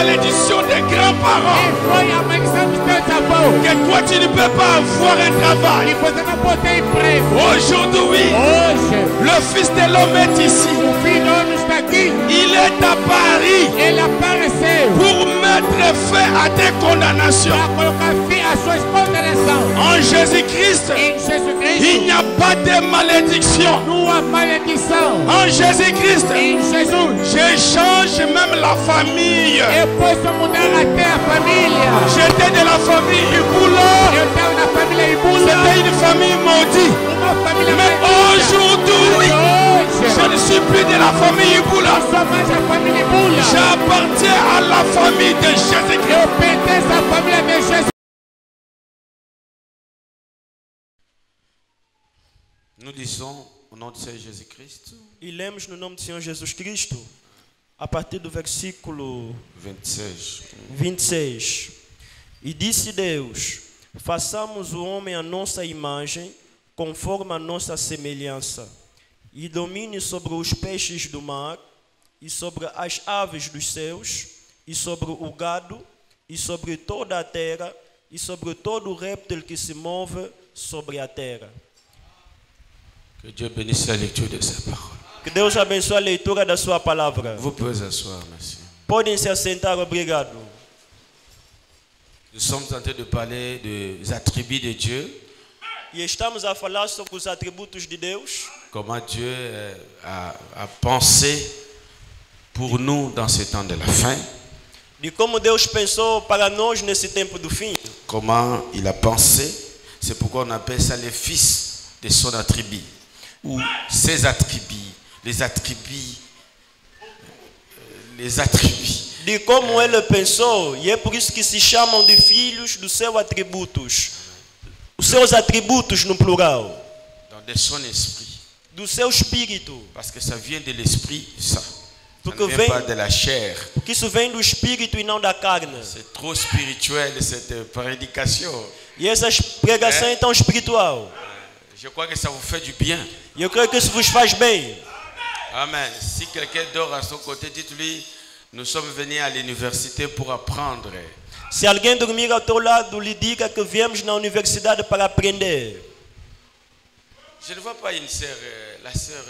malédiction des grands-parents. Que toi tu ne peux pas avoir un travail. Aujourd'hui, le Fils de l'homme est ici. Il est à Paris pour mettre fin à tes condamnations. En Jésus-Christ, il n'y a pas de malédiction. En Jésus-Christ, je change même la famille. J'étais de la famille Iboula. C'était une famille maudite. Mais aujourd'hui, je ne suis plus de la famille Iboula. J'appartiens à la famille de Jésus-Christ. Nous disons au nom de Seigneur Jésus-Christ. E lemos no nome do Senhor Jesus Cristo, a partir do versículo 26. E disse Deus: façamos o homem à nossa imagem, conforme a nossa semelhança, e domine sobre os peixes do mar, e sobre as aves dos céus, e sobre o gado, e sobre toda a terra, e sobre todo o réptil que se move sobre a terra. Que Dieu bénisse la lecture de sa parole. Que Deus abençoe a leitura da sua palavra. Vous pouvez asseoir, merci. Podem se assentar, obrigado. Nous sommes en train de parler des attributs de Dieu. E estamos a falar sobre os atributos de Deus. Comment Dieu a pensé pour nous dans ce temps de la fin. De como Deus pensou para nós nesse tempo do fim. Comment il a pensé. C'est pourquoi on appelle ça les fils de son attribut. Ou ses attributs. Les attributs. De como ele pensou, e é por isso que se chamam de filhos dos seus atributos. Os seus atributos no plural. Donc de son esprit. Do seu espírito. Parce que ça vient de l'esprit, ça. Porque Ça ne vient pas de la chair. Porque isso vem do espírito e não da carne. C'est trop spirituel cette prédication. E essa pregação é tão espiritual. Je crois que ça vous fait du bien. E eu creio que isso vos faz bem. Amen. Si quelqu'un dort à son côté, dites-lui, nous sommes venus à l'université pour apprendre. Se alguém dormir ao teu lado, lhe diga que viemos na universidade para aprender. Je ne vois pas une sœur, la sœur.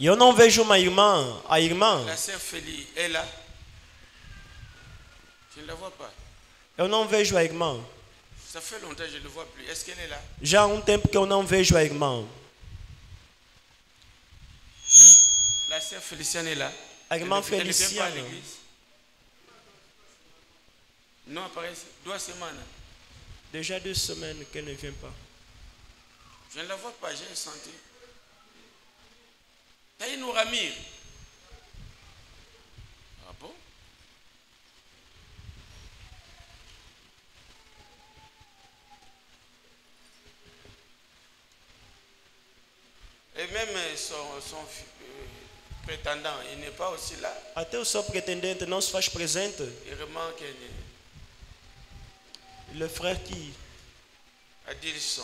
Eu não vejo uma irmã, a irmã. La sœur Félie est là. Je ne la vois pas. Eu não vejo a irmã. Ça fait longtemps que je ne le vois plus. Est-ce qu'elle est là? Já há tempo que eu não vejo a irmã. La sœur Féliciane est là. A irmã Elle ne vient pas à Feliciana. l'église. Non, apparaît 2 semaines. Déjà 2 semaines qu'elle ne vient pas. Je ne la vois pas, j'ai senti. Taïnou Ramir. Ah bon? Et même son prétendant, il n'est pas aussi là. Até o seu pretendente não se faz presente. Il remarque Le frère qui? Adilson.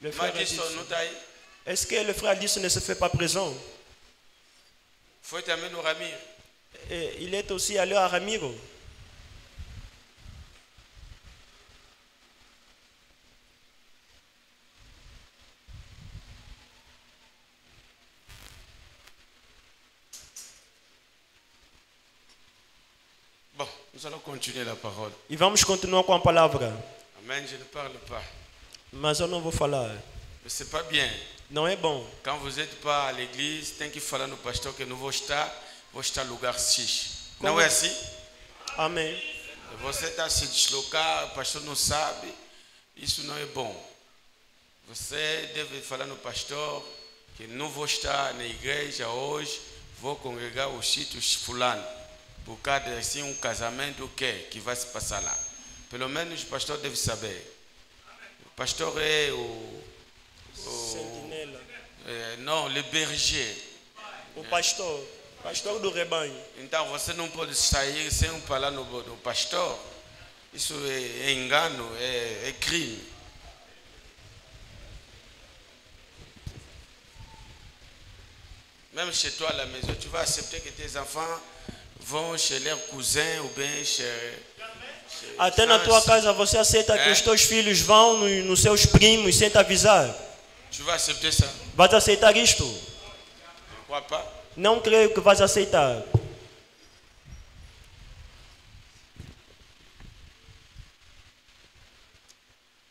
Le frère Adilson, Adilson. nous taille. Est-ce que le frère Adilson ne se fait pas présent? Faut t'amener au Ramir. Et il est aussi allé à Ramiro. Bon, nous allons continuer la parole. E vamos continuar com a palavra. Amen, je ne parle pas. Mas eu não vou falar. Mais c'est pas bien. Não é bom. Quand vous n'êtes pas à l'église, tem que falar no pastor que não vou estar lugar X. Não é assim? Amém. Você está se deslocar, o pastor não sabe. Isso não é bom. Você deve falar no pastor que não vou estar na igreja hoje, vou congregar os sítios fulano. Por causa de assim, casamento que vai se passar lá. Pelo menos o pastor deve saber. O pastor é Sentinela. não, le berger. O pastor do rebanho. Então você não pode sair sem falar no pastor. Isso é engano, é crime. Même chez toi à la maison, tu vas accepter que tes enfants vont chez leurs cousins ou bien chez Até na tua casa você aceita que os teus filhos vão nos seus primos sem te avisar? Tu vas accepter ça? Vais aceitar isto? Je ne crois pas. Não creio que vais aceitar.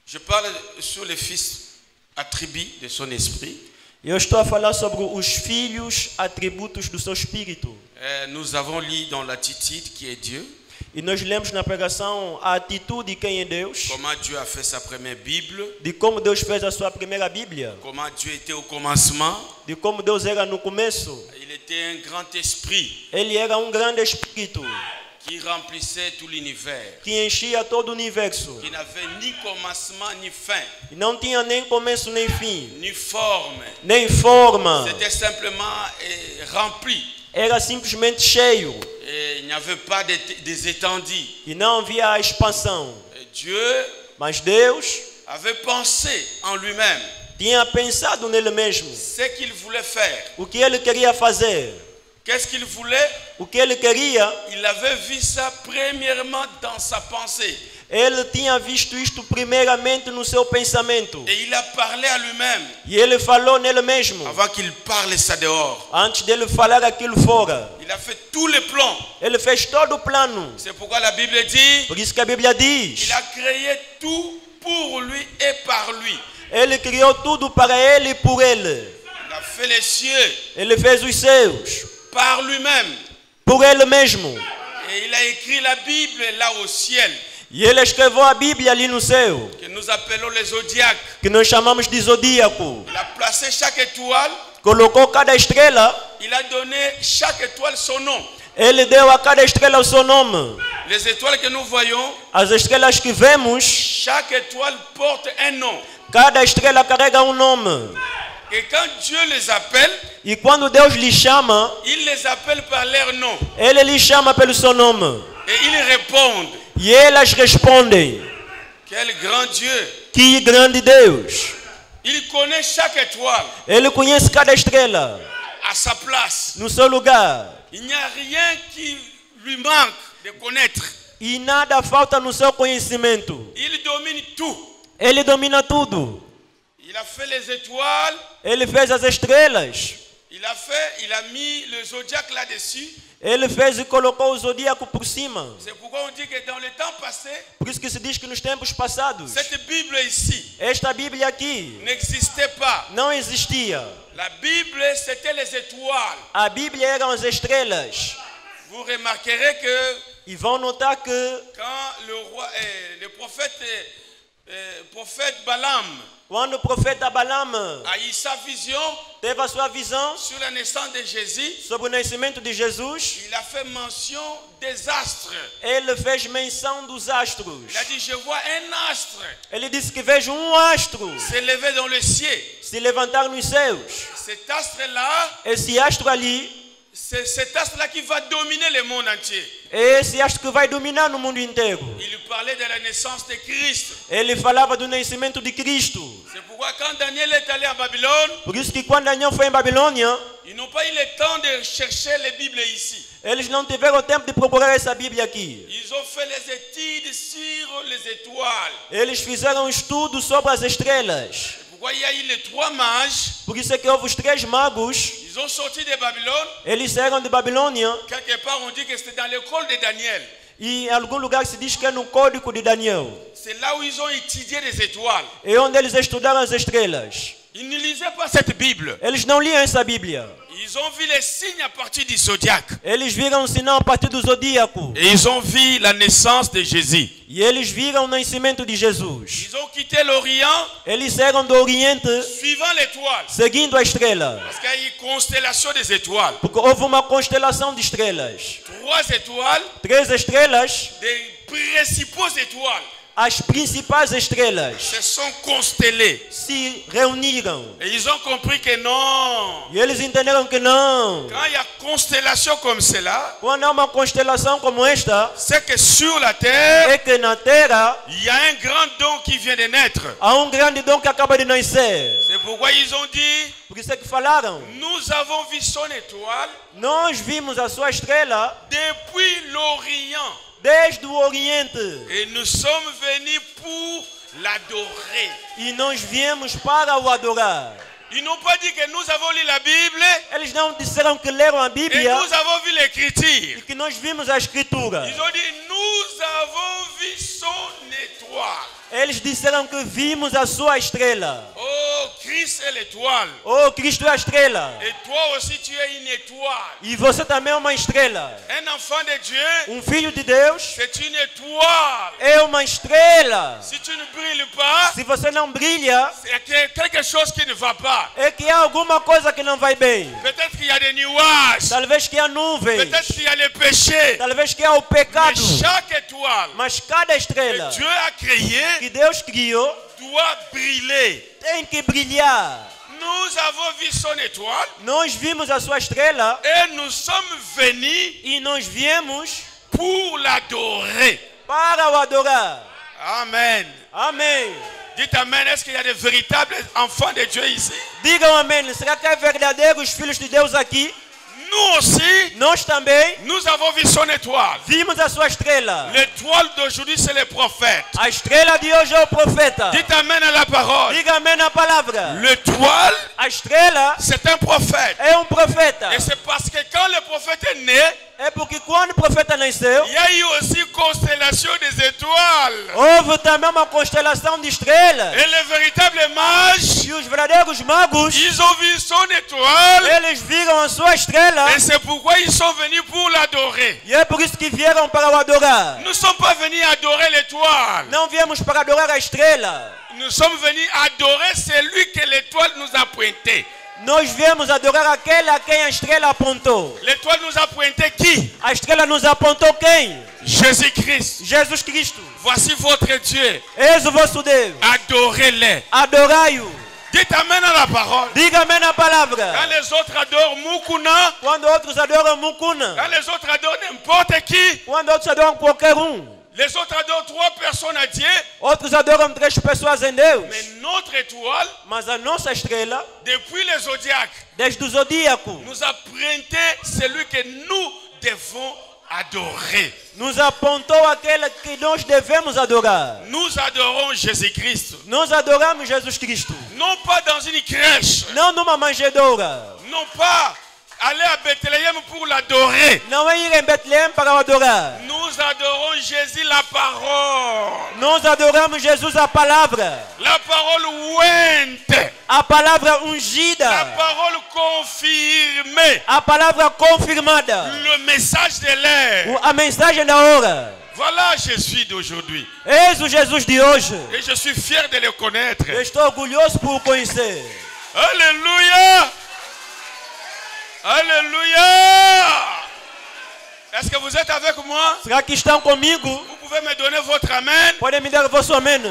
Je parle sur les fils attributs de son esprit. Eu estou a falar sobre os filhos, atributos do seu espírito. Nous avons lu dans l'attitude qui est Dieu. E nós lemos na pregação a atitude de quem é Deus, Comment Dieu a fait sa première Bible. de como Deus fez a sua primeira Bíblia, Comment Dieu était au commencement. de como Deus era no começo. Il était un grand esprit Ele era um grande espírito qui remplissait tout l'univers. que enchia todo o universo. Qui n'avait ni commencement ni fin. E não tinha nem começo nem fim, Ni forme. nem forma. C'était simplement rempli. Era simplesmente cheio. Et il n'y avait pas des étendues. E não havia a expansão. Et Dieu Mas Deus avait pensé en lui-même tinha pensado nele mesmo. ce qu'il voulait faire. O que ele queria fazer. Qu'est-ce qu'il voulait? O que ele queria, Il avait vu ça premièrement dans sa pensée. ele tinha visto isto primeiramente no seu pensamento. Et il a parlé à lui-même E ele falou nele mesmo. avant qu'il parle ça dehors. Antes dele falar aquilo fora. Il a fait tous les plans. Ele fez todo o plano. C'est pourquoi la Bible dit Por isso que a Bíblia diz. il a créé tout pour lui et par lui. Ele criou tudo para ele e por ele. Il a fait les cieux Ele fez os céus. par lui-même. Por ele mesmo. Et il a écrit la Bible là au ciel, E ele escreveu a Bíblia ali no céu. que nous appelons les zodiaques. Que nós chamamos de zodíaco. Il a placé chaque étoile, Colocou cada estrela. il a donné chaque étoile son nom. Ele deu a cada estrela o seu nome. Les étoiles que nous voyons, As estrelas que vemos, chaque étoile porte un nom. cada estrela carrega um nome. Et quand Dieu les appelle, E quando Deus lhe chama, il les appelle par leur nom. ele lhe chama pelo seu nome. Et ils répondent. E elas respondem. Quel grand Dieu! Que grande Deus. Il connaît chaque étoile Ele conhece cada estrela à sa place. no seu lugar. Il n'y a rien qui lui manque de connaître. E nada falta no seu conhecimento. Il domine tout. Ele domina tudo. Il a fait les étoiles. Ele fez as estrelas. Il a mis le zodiaque là-dessus. Ele fez e colocou o zodíaco por cima. C'est pourquoi on dit que dans le temps passé, Por isso que se diz que nos tempos passados, cette Bible ici esta Bíblia aqui n'existait pas. não existia. La Bible, c'était les étoiles. A Bíblia eram as estrelas. Vous remarquerez que E vão notar que quand le prophète Balaam quando o profeta Balaam a eu sa vision teve a sua visão sur la naissance de Jésus, sobre o nascimento de Jesus, il a fait mention des astres. ele fez menção dos astros. Il a dit, je vois un astre Ele disse que vejo um astro s'élever dans le ciel. se levantar nos céus. Cet astre-là, Esse astro ali c'est cet astre-là qui va dominer le monde entier. é esse astro que vai dominar no mundo inteiro. Il parlait de la naissance de Christ. Ele falava do nascimento de Cristo. C'est pourquoi quand Daniel est allé à Babylone, Por isso que quando Daniel foi em Babilônia, ils n'ont pas eu le temps de chercher les Bibles ici. eles não tiveram tempo de procurar essa Bíblia aqui. Ils ont fait les études sur les étoiles. Eles fizeram um estudo sobre as estrelas. Pourquoi il y a eu les trois mages, Por isso é que houve os 3 magos. ils ont sorti de Babylone. Eles saíram de Babilônia. Quelque part, on dit que c'était dans l'école de Daniel. E em algum lugar se diz que é no código de Daniel. C'est là où ils ont étudié les étoiles. É onde eles estudaram as estrelas. Ils ne lisaient pas cette Bible. Eles não liam essa Bíblia. Ils ont vu les signes à partir du zodiaque. Eles viram o sinal a partir do zodíaco. Et ils ont vu la naissance de Jésus. E eles viram o nascimento de Jesus. Ils ont quitté l'Orient Eles saíram do Oriente suivant l'étoile. seguindo a estrela. Parce qu'il y a eu une constellation des étoiles. Porque houve uma constelação de estrelas. 3 étoiles, 3 estrelas, des principaux étoiles, as principais estrelas, se sont constellées. se reuniram. Et ils ont compris que non. E eles entenderam que não. Quand il y a constellation comme cela, Quando há uma constelação como esta, c'est que sur la terre, é que na Terra il y a un grand don qui vient de naître. há um grande dom que acaba de nascer. C'est pourquoi ils ont dit, Por Por isso é que falaram. Nous avons vu son étoile Nós vimos a sua estrela depuis l'Orient. desde o Oriente. Et nous sommes venus pour l'adorer. E nós viemos para o adorar. Ils n'ont pas dit que nous avons lu la Bible Eles não disseram que leram a et Bíblia nous avons vu e l'écriture. que nós vimos a Escritura. Ils ont dit nous avons vu son étoile. Eles disseram que vimos a sua estrela. Oh, Christ est l'étoile. Oh, Cristo é a estrela. Et toi aussi tu es une étoile. E você também é uma estrela. Un enfant de Dieu, Filho de Deus c'est une étoile. é uma estrela. Si tu ne brilles pas, Se você não brilha, c'est quelque chose qui ne va pas. é que há alguma coisa que não vai bem. Peut-être qu'il y a des nuages. Talvez que há nuvens. Peut-être qu'il y a les péchés. Talvez que há o pecado. Mais chaque étoile Mas cada que estrela Dieu a créée que Deus criou doit briller. tem que brilhar. Nous avons vu son étoile Nós vimos a sua estrela et nous sommes venus e nós viemos pour l'adorer. para o adorar. Amen. Amém. Dites Amen. Est-ce qu'il y a des véritables enfants de Dieu ici? Digam amém. Será que é verdadeiros filhos de Deus aqui? Nous aussi, Nós também nous avons vu son étoile. vimos a sua estrela. L'étoile d'aujourd'hui, c'est les prophètes. A estrela de hoje é o profeta. Dites Amen à la parole. Diga amém na palavra. L'étoile, A estrela c'est un prophète. é profeta. Et c'est parce que quand le prophète est né, É porque quando o profeta nasceu, il y a eu aussi constellation des étoiles. houve também uma constelação de estrelas. Et les véritables mages, E os verdadeiros magos, ils ont vu son étoile. eles viram a sua estrela. Et c'est pourquoi ils sont venus pour l'adorer. E é por isso que vieram para o adorar. Nous ne sommes pas venus adorer l'étoile. Não viemos para adorar a estrela. Nous sommes venus adorer celui que l'étoile nous a pointé. Nós viemos adorar aquele a quem a estrela apontou. L'étoile nous a pointé qui? A estrela nos apontou quem? Jésus-Christ. Jesus Cristo. Voici votre Dieu. Eis o vosso Deus. Adorez-le. Adorai-o. Dites Amen à la parole. Diga amém na palavra. Quand les autres adorent Mukuna, Quando outros adoram Mukuna. quand les autres adorent n'importe qui, Quando outros adoram qualquer les autres adorent 3 personnes à Dieu, Outros adoram 3 pessoas em Deus. mais notre étoile, Mas a nossa estrela, depuis les zodiaques, desde o zodíaco, nous a pointé celui que nous devons adorer. nos apontou aquele que nós devemos adorar. Nous adorons Jésus-Christ. Nós adoramos Jesus Cristo. Non pas dans une crèche, Não numa manjedoura. non pas aller à Bethléem pour l'adorer. Não é ir em Betleém para o adorar. Nous adorons Jésus la parole. Nós adoramos Jesus a palavra. La parole ointe. A palavra La ungida. parole confirmée. A palavra confirmada. Le message de l'air. A mensagem da hora. Voilà Jésus d'aujourd'hui. Eis o Jesus de hoje. Et je suis fier de le connaître. Eu estou orgulhoso por o conhecer. Alléluia. Alléluia. Est-ce que vous êtes avec moi? Será que estão comigo? Vous pouvez me donner votre amen? Podem me dar o vosso amém.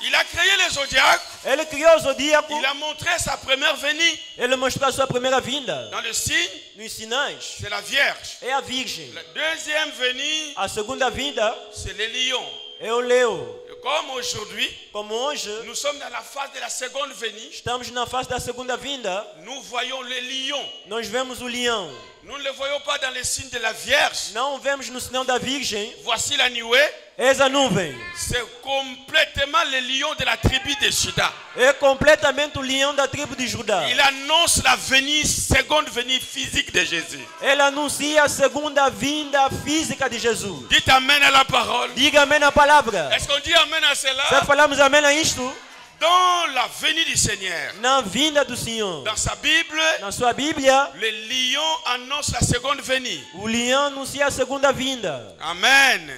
Il a créé les zodiaques. Ele criou o zodíaco. Il a montré sa première venue. Ele mostrou a sua primeira vinda. Dans le signe, Nos sinais. c'est la Vierge. É a Virgem. La deuxième venue, A segunda vinda c'est le lion. é o leão. Et comme aujourd'hui, Como hoje nous sommes dans la phase de la seconde venue, estamos na fase da segunda vinda, nous voyons le lion. nós vemos o leão. Nous ne le voyons pas dans le signe de la Vierge. Não vemos no sinal da Virgem. Voici la nuée. Eis a nuvem. C'est complètement le lion de la tribu de Juda. É completamente o leão da tribo de Judá. Il annonce la venue, seconde venue physique de Jésus. Ele anuncia a segunda vinda física de Jesus. Dites Amen à la parole. Diga amém na palavra. Est-ce qu'on dit Amen à Será cela? que falamos amém a isto? Dans la venue du Seigneur, Na vinda do Senhor. dans sa Bible, Na sua Bíblia, le lion annonce la seconde venue. o leão anuncia a segunda vinda. Amen.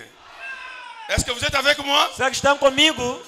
Est-ce que vous êtes avec moi? Será que estão comigo?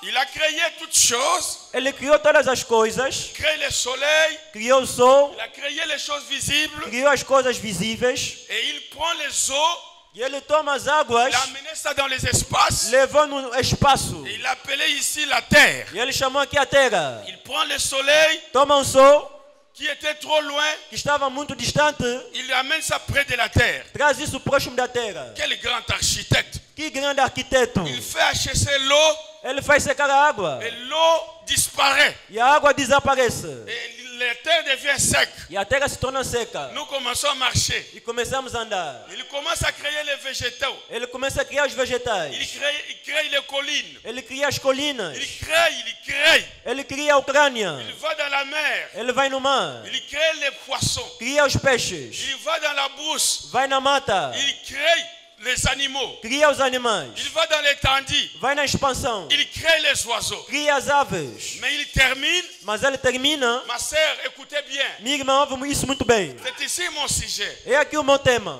Il a créé toutes choses. Ele criou todas as coisas. Créé le soleil. Criou o sol. Il a créé les choses visibles. Criou as coisas visíveis. Et il prend les eaux. E ele toma as águas. Il a amené ça dans les espaces. Levou no espaço. Et il a appelé ici la terre. E ele chamou aqui a terra. Il prend le soleil Toma o sol, qui était trop loin. que estava muito distante. Il amène ça près de la terre. Traz isso próximo da terra. Quel grand architecte. Que grande arquiteto. Il fait achasser l'eau. Ele faz secar a água. et l'eau disparaît. E a água desaparece. Et la terre devient sec. E a terra se torna seca. Nous commençons à marcher. E começamos a andar. Il commence à créer les végétaux. Ele começa a criar os vegetais. Il crée les collines. Ele cria as colinas. Il crée. Ele cria a Ucrânia. Il va dans la mer. Ele vai no mar. Il crée les poissons. Cria os peixes. Il va dans la brousse. Vai na mata. Il crée les animaux. Cria os animais. Il va dans l'étendue. Vai na expansão. Il crée les oiseaux. Cria as aves. Mais il termine. Mas ele termina. Ma sœur, écoutez bien. Minha irmã, ouve isso muito bem. C'est ici mon sujet. É aqui o meu tema.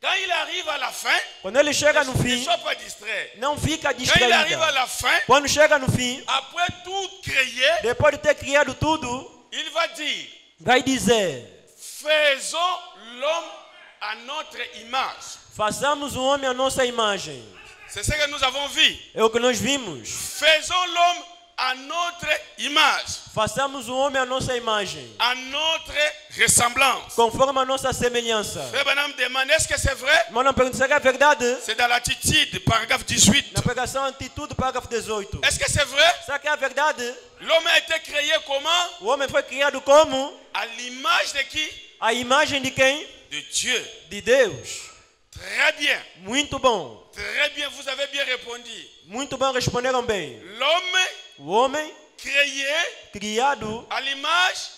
Quand il arrive à la fin, Quando ele chega no ne fim, sois pas distrait. não fica Quand il arrive à distraída. la fin, Quando chega no fim, après tout créer, depois de ter criado tudo, il va dire, vai dizer: faisons l'homme à notre image. façamos o homem à nossa imagem. C'est ce que nous avons vu. É o que nós vimos. Faisons l'homme à notre image, Façamos o homem à nossa imagem, à notre ressemblance. conforme a nossa semelhança. Frère Branham demande, est-ce que c'est vrai? Mas não pergunta, será verdade? C'est dans l'attitude, paragraphe 18. Na pregação Atitude, parágrafo 18. Est-ce que c'est vrai? Será que é a verdade? L'homme a été créé comment? O homem foi criado como? À l'image de qui? A imagem de quem? De Dieu. De Deus. Très bien. Muito bom. Très bien, vous avez bien répondu. Muito bom, responderam bem. L'homme O homem créé criado, à l'image,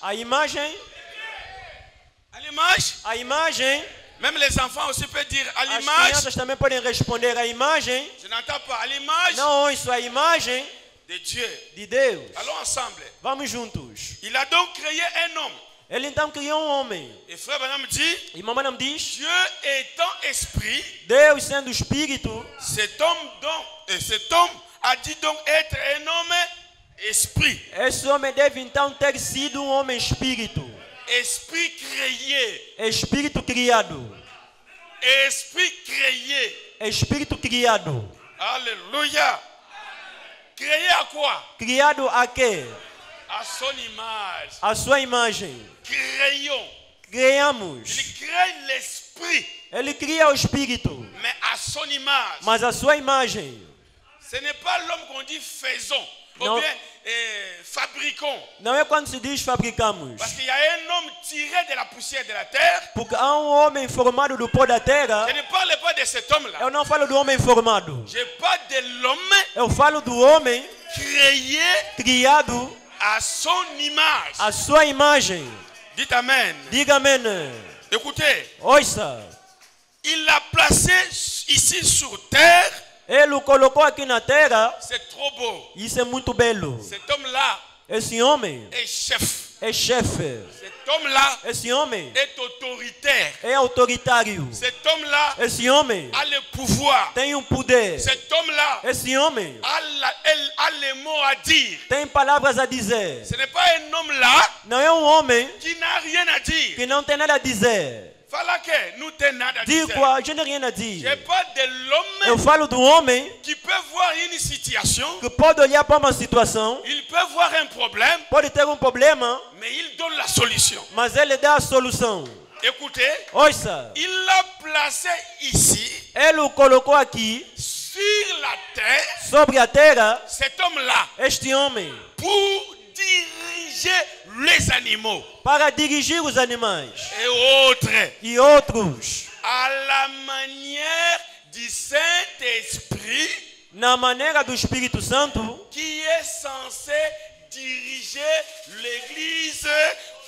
a imagem, même les enfants aussi peuvent dire à as l'image. crianças também podem responder a imagem. Je n'entends pas, à l'image Não ouço a imagem de Dieu. de Deus. Allons ensemble. Vamos juntos. Il a donc créé un homme. Ele então criou um homem. Et frère Branham dit, E mamãe não diz, Dieu étant esprit, Deus sendo espírito, cet homme a dit donc être un homme esprit. esse homem deve então ter sido um homem espírito. Esprit créé. Espírito criado. Esprit créé. Espírito criado. Alléluia. Créé à quoi? Criado a quê? À son image. A sua imagem. Créons. Criamos. Il crée l'esprit, Ele cria o espírito, mais à son image. mas a sua imagem. Ce n'est pas l'homme qu'on dit faisons, Non. ou bien fabriquons. Não é quando se diz fabricamos. Parce qu'il y a un homme tiré de la poussière de la terre. Porque há um homem formado do pó da terra. Je ne parle pas de cet homme-là. Eu não falo do homem formado. Je parle de l'homme Eu falo do homem créé criado à son image. a sua imagem. Dites Amen. Diga amém. Écoutez, Ouça. il l'a placé ici sur terre. Ele o colocou aqui na terra. C'est trop beau. Isso é muito belo. Cet homme-là Esse homem est chef. é chefe. Cet homme-là Esse homem est autoritaire. é autoritário. Cet homme-là Esse homem a le pouvoir. tem um poder. Cet homme-là Esse homem a les mots à dire. tem palavras a dizer. Ce n'est pas un homme là Não é um homem qui n'a rien à dire. que não tem nada a dizer. Fala que nous t'es nada à dire. Digo quoi? Je n'ai rien a Je dire. parle de l'homme Eu falo do homem qui peut voir une situation, que pode olhar para uma situação, il peut voir un problème, pode ter um problema, mais il donne la solution. mas ele dá a solução. Écoutez, Ouça, il l'a placé ici, ele o colocou aqui sur la terre, sobre a terra, cet homme-là, este homem, pour diriger les animaux para dirigir os animais et autres e outros, à la manière du Saint-Esprit na maneira do Espírito Santo, qui est censé diriger l'Église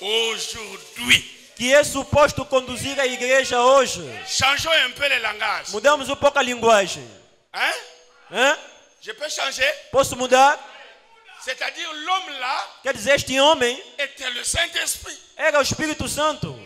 aujourd'hui. que é suposto conduzir a igreja hoje. Changeons un peu le langage. Mudamos um pouco a linguagem. Hein? Hein? Je peux changer? Posso mudar? C'est-à-dire l'homme là Quer dizer, este homem était le Saint-Esprit. era o Espírito Santo.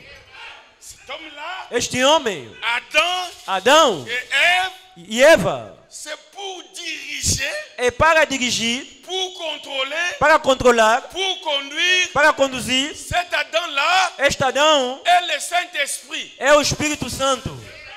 Cet homme-là, Este homem, Adam Adão et Ève, e Eva, c'est pour diriger, é para dirigir, pour contrôler, para controlar, pour conduire. para conduzir. Cet Adam-là Este Adão est le Saint-Esprit. é o Espírito Santo.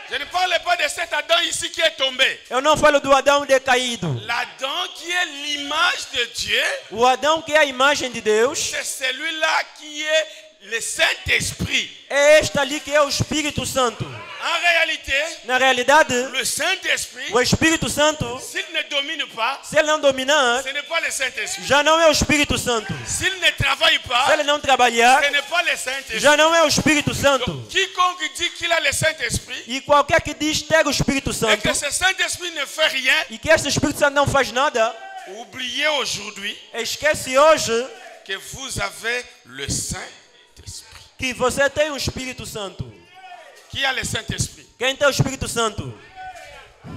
Je ne parle pas de cet Adam ici qui est tombé. Eu não falo do Adão decaído. L'Adam qui est l'image de Dieu, O Adão que é a imagem de Deus c'est celui-là qui est le Saint-Esprit. É este ali que é o Espírito Santo. En réalité, Na realidade, le Saint-Esprit, o Espírito Santo, s'il ne domine pas, se ele não dominar, ce n'est pas le Saint-Esprit. já não é o Espírito Santo. S'il ne travaille Se pas, ele não trabalhar, ce n'est pas le Saint-Esprit. já não é o Espírito Santo. Donc, quiconque dit qu'il a le Saint-Esprit E qualquer que diz ter o Espírito et Santo que ce Saint-Esprit ne fait rien, e que este Espírito Santo não faz nada, oubliez aujourd'hui esquece hoje que vous avez le Saint-Esprit. que você tem o Espírito Santo. Qui a le Saint-Esprit? Quem tem o Espírito Santo?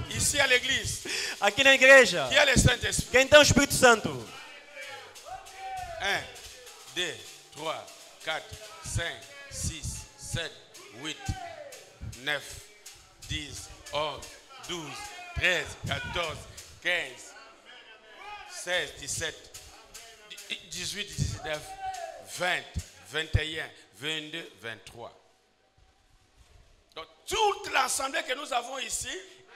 Ici à l'église. Aqui na igreja. Qui a le Saint-Esprit? Quem tem o Espírito Santo? 1, 2, 3, 4, 5, 6, 7, 8, 9, 10, 11, 12, 13, 14, 15, 16, 17, 18, 19, 20, 21, 22, 23. Donc toute l'assemblée que nous avons ici,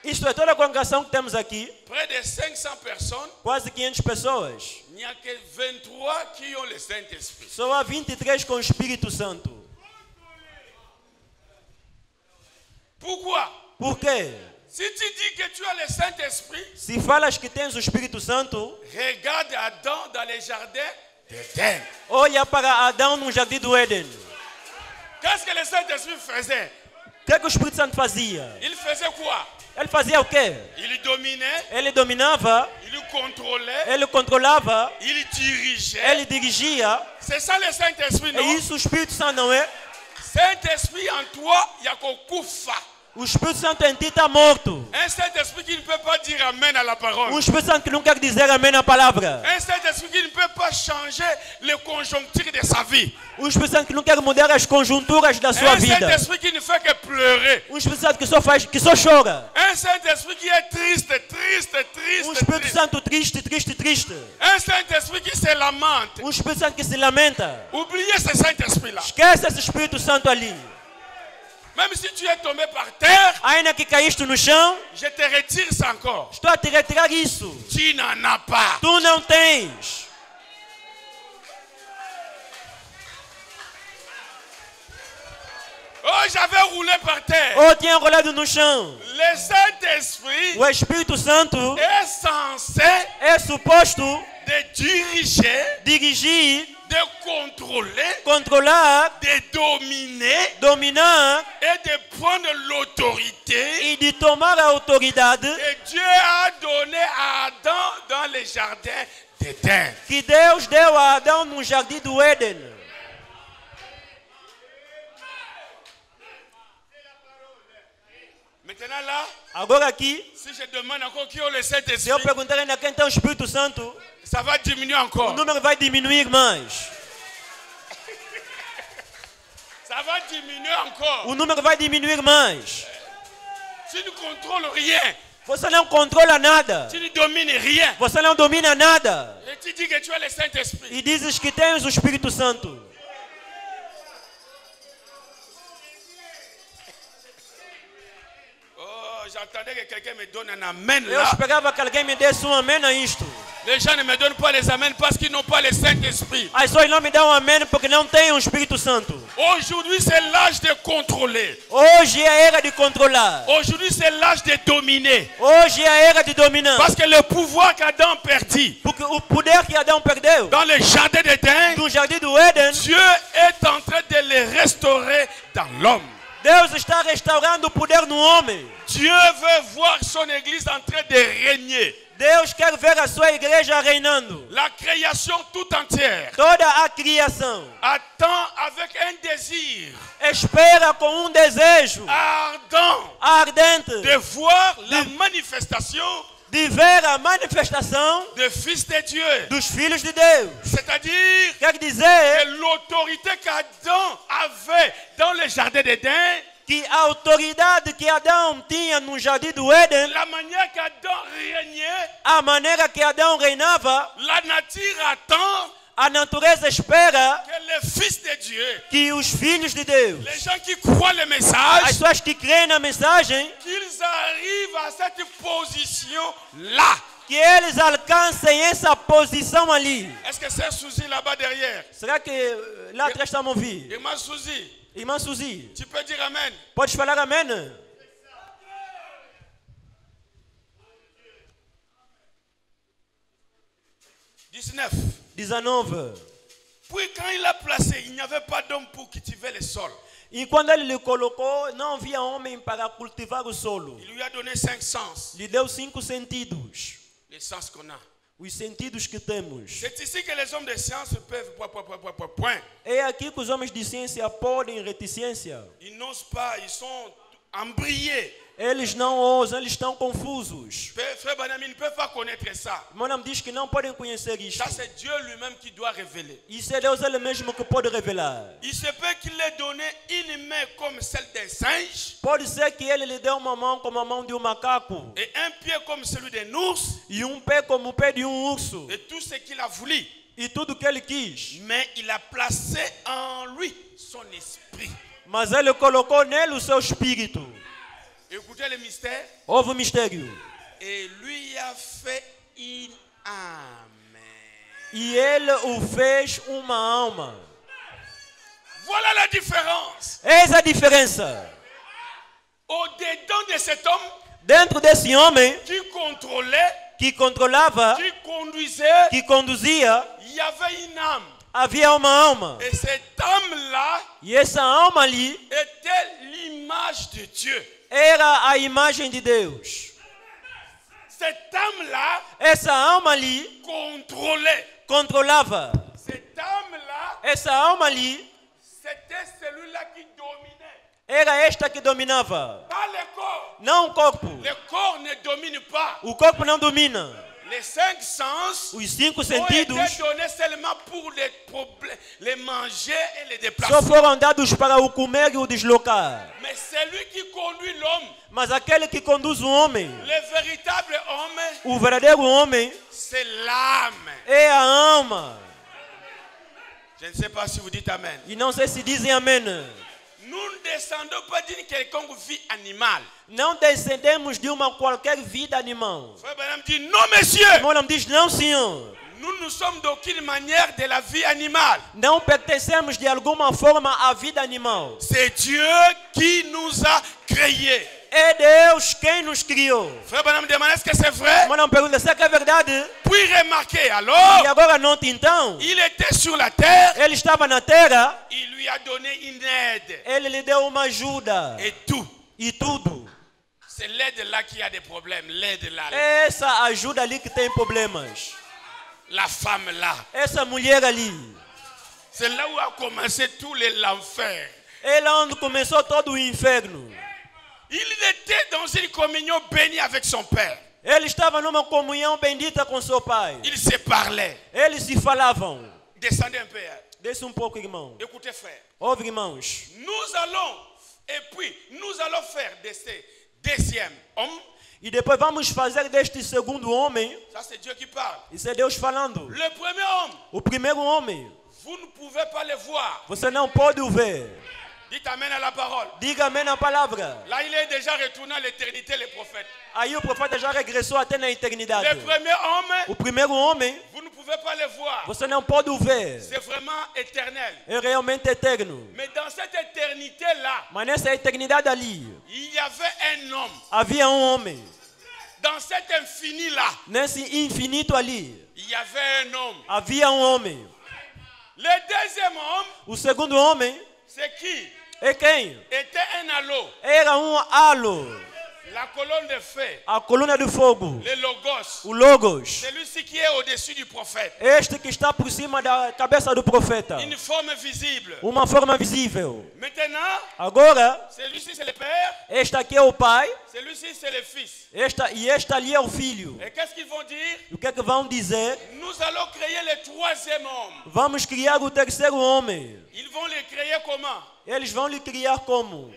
Isto é toda a congregação que temos aqui, près de 500 personnes, quase 500 pessoas. il n'y a que 23 qui ont le Saint-Esprit. Só há 23 com o Espírito Santo. Pourquoi? Por quê? Si tu dis que tu as le Saint-Esprit, Se falas que tens o Espírito Santo, regarde Adam dans les jardins d'Éden. olha para Adão no jardim do Éden. Qu'est-ce que le Saint-Esprit faisait? O que o Espírito Santo fazia? Il faisait quoi? Ele fazia o quê? Il dominait, Ele dominava, il contrôlait, ele controlava, il dirigeait. ele dirigia. C'est ça le Saint-Esprit, É non? isso o Espírito Santo, não é? Saint-Esprit en toi, il y a Kokufa. O Espírito Santo em ti está morto. Un Saint-Esprit qui ne peut pas dire Amen à la parole. Um Espírito Santo que não quer dizer amém na palavra. Un Saint-Esprit qui ne peut pas changer les conjonctures de sa vie. Um Espírito Santo que não quer mudar as conjunturas da sua Un vida. Saint-Esprit qui ne fait que pleurer. Um Espírito Santo que só chora. Un Saint-Esprit qui est triste, triste, Um triste, Espírito triste. Santo triste, triste, triste. Un Saint-Esprit qui se lamente. Um Espírito Santo que se lamenta. Oubliez ce Saint-Esprit-là. Esquece esse Espírito Santo ali. Même si tu es tombé par terre, Ainda que caíste no chão, je te retire ça encore. estou a te retirar isso. Tu n'en as pas. Tu não tens. Oh, j'avais roulé par terre. Ou tinha rolado no chão. Le Saint-Esprit O Espírito Santo est censé é suposto de diriger, dirigir, de contrôler, controlar, de dominer dominar et de prendre l'autorité e de tomar a autoridade que Dieu a donné à Adam dans le jardin d'Éden. que Deus deu a Adão no jardim do Éden. Maintenant là, Agora aqui, si je demande encore qui a le se eu Saint-Esprit, perguntar ainda quem tem o Espírito Santo, ça va diminuer o encore. número vai diminuir mais. Ça va diminuer encore. O número vai diminuir mais. Tu ne contrôles rien. Você não controla nada. Tu ne domines rien. Você não domina nada. Et tu dis que tu as le Saint-Esprit. E dizes que tens o Espírito Santo. Oh, j'attendais que quelqu'un me donne un amen Eu là. esperava que alguém me desse amém a isto. Les gens ne me donnent pas les amens parce qu'ils n'ont pas le Saint-Esprit. As pessoas não me dão amém porque não têm o Espírito Santo. Aujourd'hui, c'est l'âge de contrôler. Hoje é a era de controlar. Aujourd'hui, c'est l'âge de dominer. Hoje é a era de dominar. Parce que le pouvoir qu'Adam perdit Porque o poder que Adão perdeu dans le jardin d'Éden, no jardim do Éden, Dieu est en train de le restaurer dans l'homme. Deus está restaurando o poder no homem. Dieu veut voir son église en train de régner. Deus quer ver a sua igreja reinando. La création tout entière Toda a criação attend avec un désir espera com um desejo ardent ardente de voir la manifestation de ver a manifestação des fils de Dieu. dos filhos de Deus. C'est-à-dire Quer dizer que l'autorité qu'Adam avait dans le jardin d'Éden, que a autoridade que Adão tinha no jardim do Éden, la manière qu'Adam régnait, a maneira que Adão reinava, la nature attend a natureza espera que les fils de Dieu, que os filhos de Deus, les gens qui croient le as message, pessoas que creem na mensagem, qu'ils arrivent à cette position-là. Que eles alcancem essa posição ali. Est-ce que c'est Suzy là-bas derrière? Será que lá atrás estão a ouvir? Irmã Suzy, Irmã Suzy, tu peux dire Amen. podes falar amém? 19. 19. Puis quand il l'a placé, il n'y avait pas d'homme pour cultiver le sol. E quando ele lhe colocou, não havia homem para cultivar o solo. Il lui a donné 5 sens. Lhe deu 5 sentidos. Les sens qu'on a. Os sentidos que temos. C'est ici que les hommes de science peuvent... Point. É aqui que os homens de ciência podem reticência. Ils n'osent pas, ils sont embrouillés. Eles não ousam, eles estão confusos. Frère Banami ne peut pas connaître ça. Meu nome diz que não podem conhecer isto. Ça, c'est Dieu lui-même qui doit révéler. Isso é Deus ele mesmo que pode revelar. Il se peut qu'il ait donné une main comme celle d'un singe Pode ser que ele lhe dê uma mão como a mão de um macaco. et un pied comme celui d'un ours E um pé como o pé de um urso. et tout ce qu'il a voulu. E tudo que ele quis. Mais il a placé en lui son esprit. Mas ele colocou nele o seu espírito. Écoutez le mystère. Houve um mistério. Et lui a fait une âme. E ele o fez uma alma. Voilà la différence. Eis a diferença. Au-dedans de cet homme Dentro desse homem qui contrôlait, que controlava, qui conduisait, que conduzia, il y avait une âme. havia uma alma. Et cette âme-là E essa alma ali était l'image de Dieu. era a imagem de Deus. Cette âme-là Essa alma ali contrôlait. controlava. Cette âme-là, Essa alma ali c'était celui-là qui dominait. era esta que dominava. Pas le corps. Não o corpo. Le corps ne domine pas. O corpo não domina. Les 5 sens Os 5 ont sentidos été donnés seulement pour les problèmes, les manger et les déplacer. só foram dados para o comer e o deslocar. Mais celui qui conduit l'homme, Mas aquele que conduz o homem, le véritable homme, o verdadeiro homem, c'est l'âme. é a alma. Je ne sais pas si vous dites Amen. E não sei se dizem amém. Nous ne descendons pas d'une quelconque vie animale. Não descendemos de uma qualquer vida animal. Frère Branham dit non, monsieur. Meu nome diz não, senhor. Nous ne sommes d'aucune manière de la vie animale. Não pertencemos de alguma forma à vida animal. C'est Dieu qui nous a créés. É Deus quem nos criou. Frère Branham demande est-ce que c'est vrai? Mas não pergunta se é que é verdade. Puis remarquez alors, E agora note então, il était sur la terre, ele estava na terra, il lui a donné une aide. ele lhe deu uma ajuda. Et tout. E tudo. C'est l'aide là qui a des problèmes. L'aide là. É essa ajuda ali que tem problemas. La femme là. Essa mulher ali. C'est là où a commencé tout l'enfer. É lá onde começou todo o inferno. Il était dans une communion bénie avec son père. Ele estava numa comunhão bendita com seu pai. Ils se parlaient. Eles se falavam. Descendez un peu. Desce um pouco, irmão. Écoutez, frère. Ouve, irmãos. Nous allons faire de ce deuxième homme. E depois vamos fazer deste segundo homem. Ça, c'est Dieu qui parle. Isso é Deus falando. Le premier homme, O primeiro homem. vous ne pouvez pas le voir. Você não pode o ver. Dites Amen à la parole. Diga amém na palavra. Là, il est déjà retourné à l'éternité, le prophète. Aí o profeta já regressou até na eternidade. Le premier homme, O primeiro homem, vous ne pouvez pas le voir. você não pode o ver. C'est vraiment éternel. É realmente eterno. Mais dans cette éternité-là, Mas nessa eternidade ali, il y avait un homme. havia um homem. Dans cet infini-là, Nesse infinito ali, il y avait un homme. havia um homem. Le deuxième homme, O segundo homem c'est qui? é quem? Était un halo. Era um halo. La colonne de feu. A coluna de fogo. Le logos. O Logos. Celui-ci qui est au-dessus du prophète. Este que está por cima da cabeça do profeta. Une forme visible. Uma forma visível. Maintenant, Agora, celui-ci c'est le père. este aqui é o pai. Celui-ci c'est le fils. Este ali é o filho. Et qu'est-ce qu'ils vont dire? E o que é que vão dizer? Nous allons créer le troisième homme. Vamos criar o terceiro homem. Ils vont le créer comment? Eles vão lhe criar como?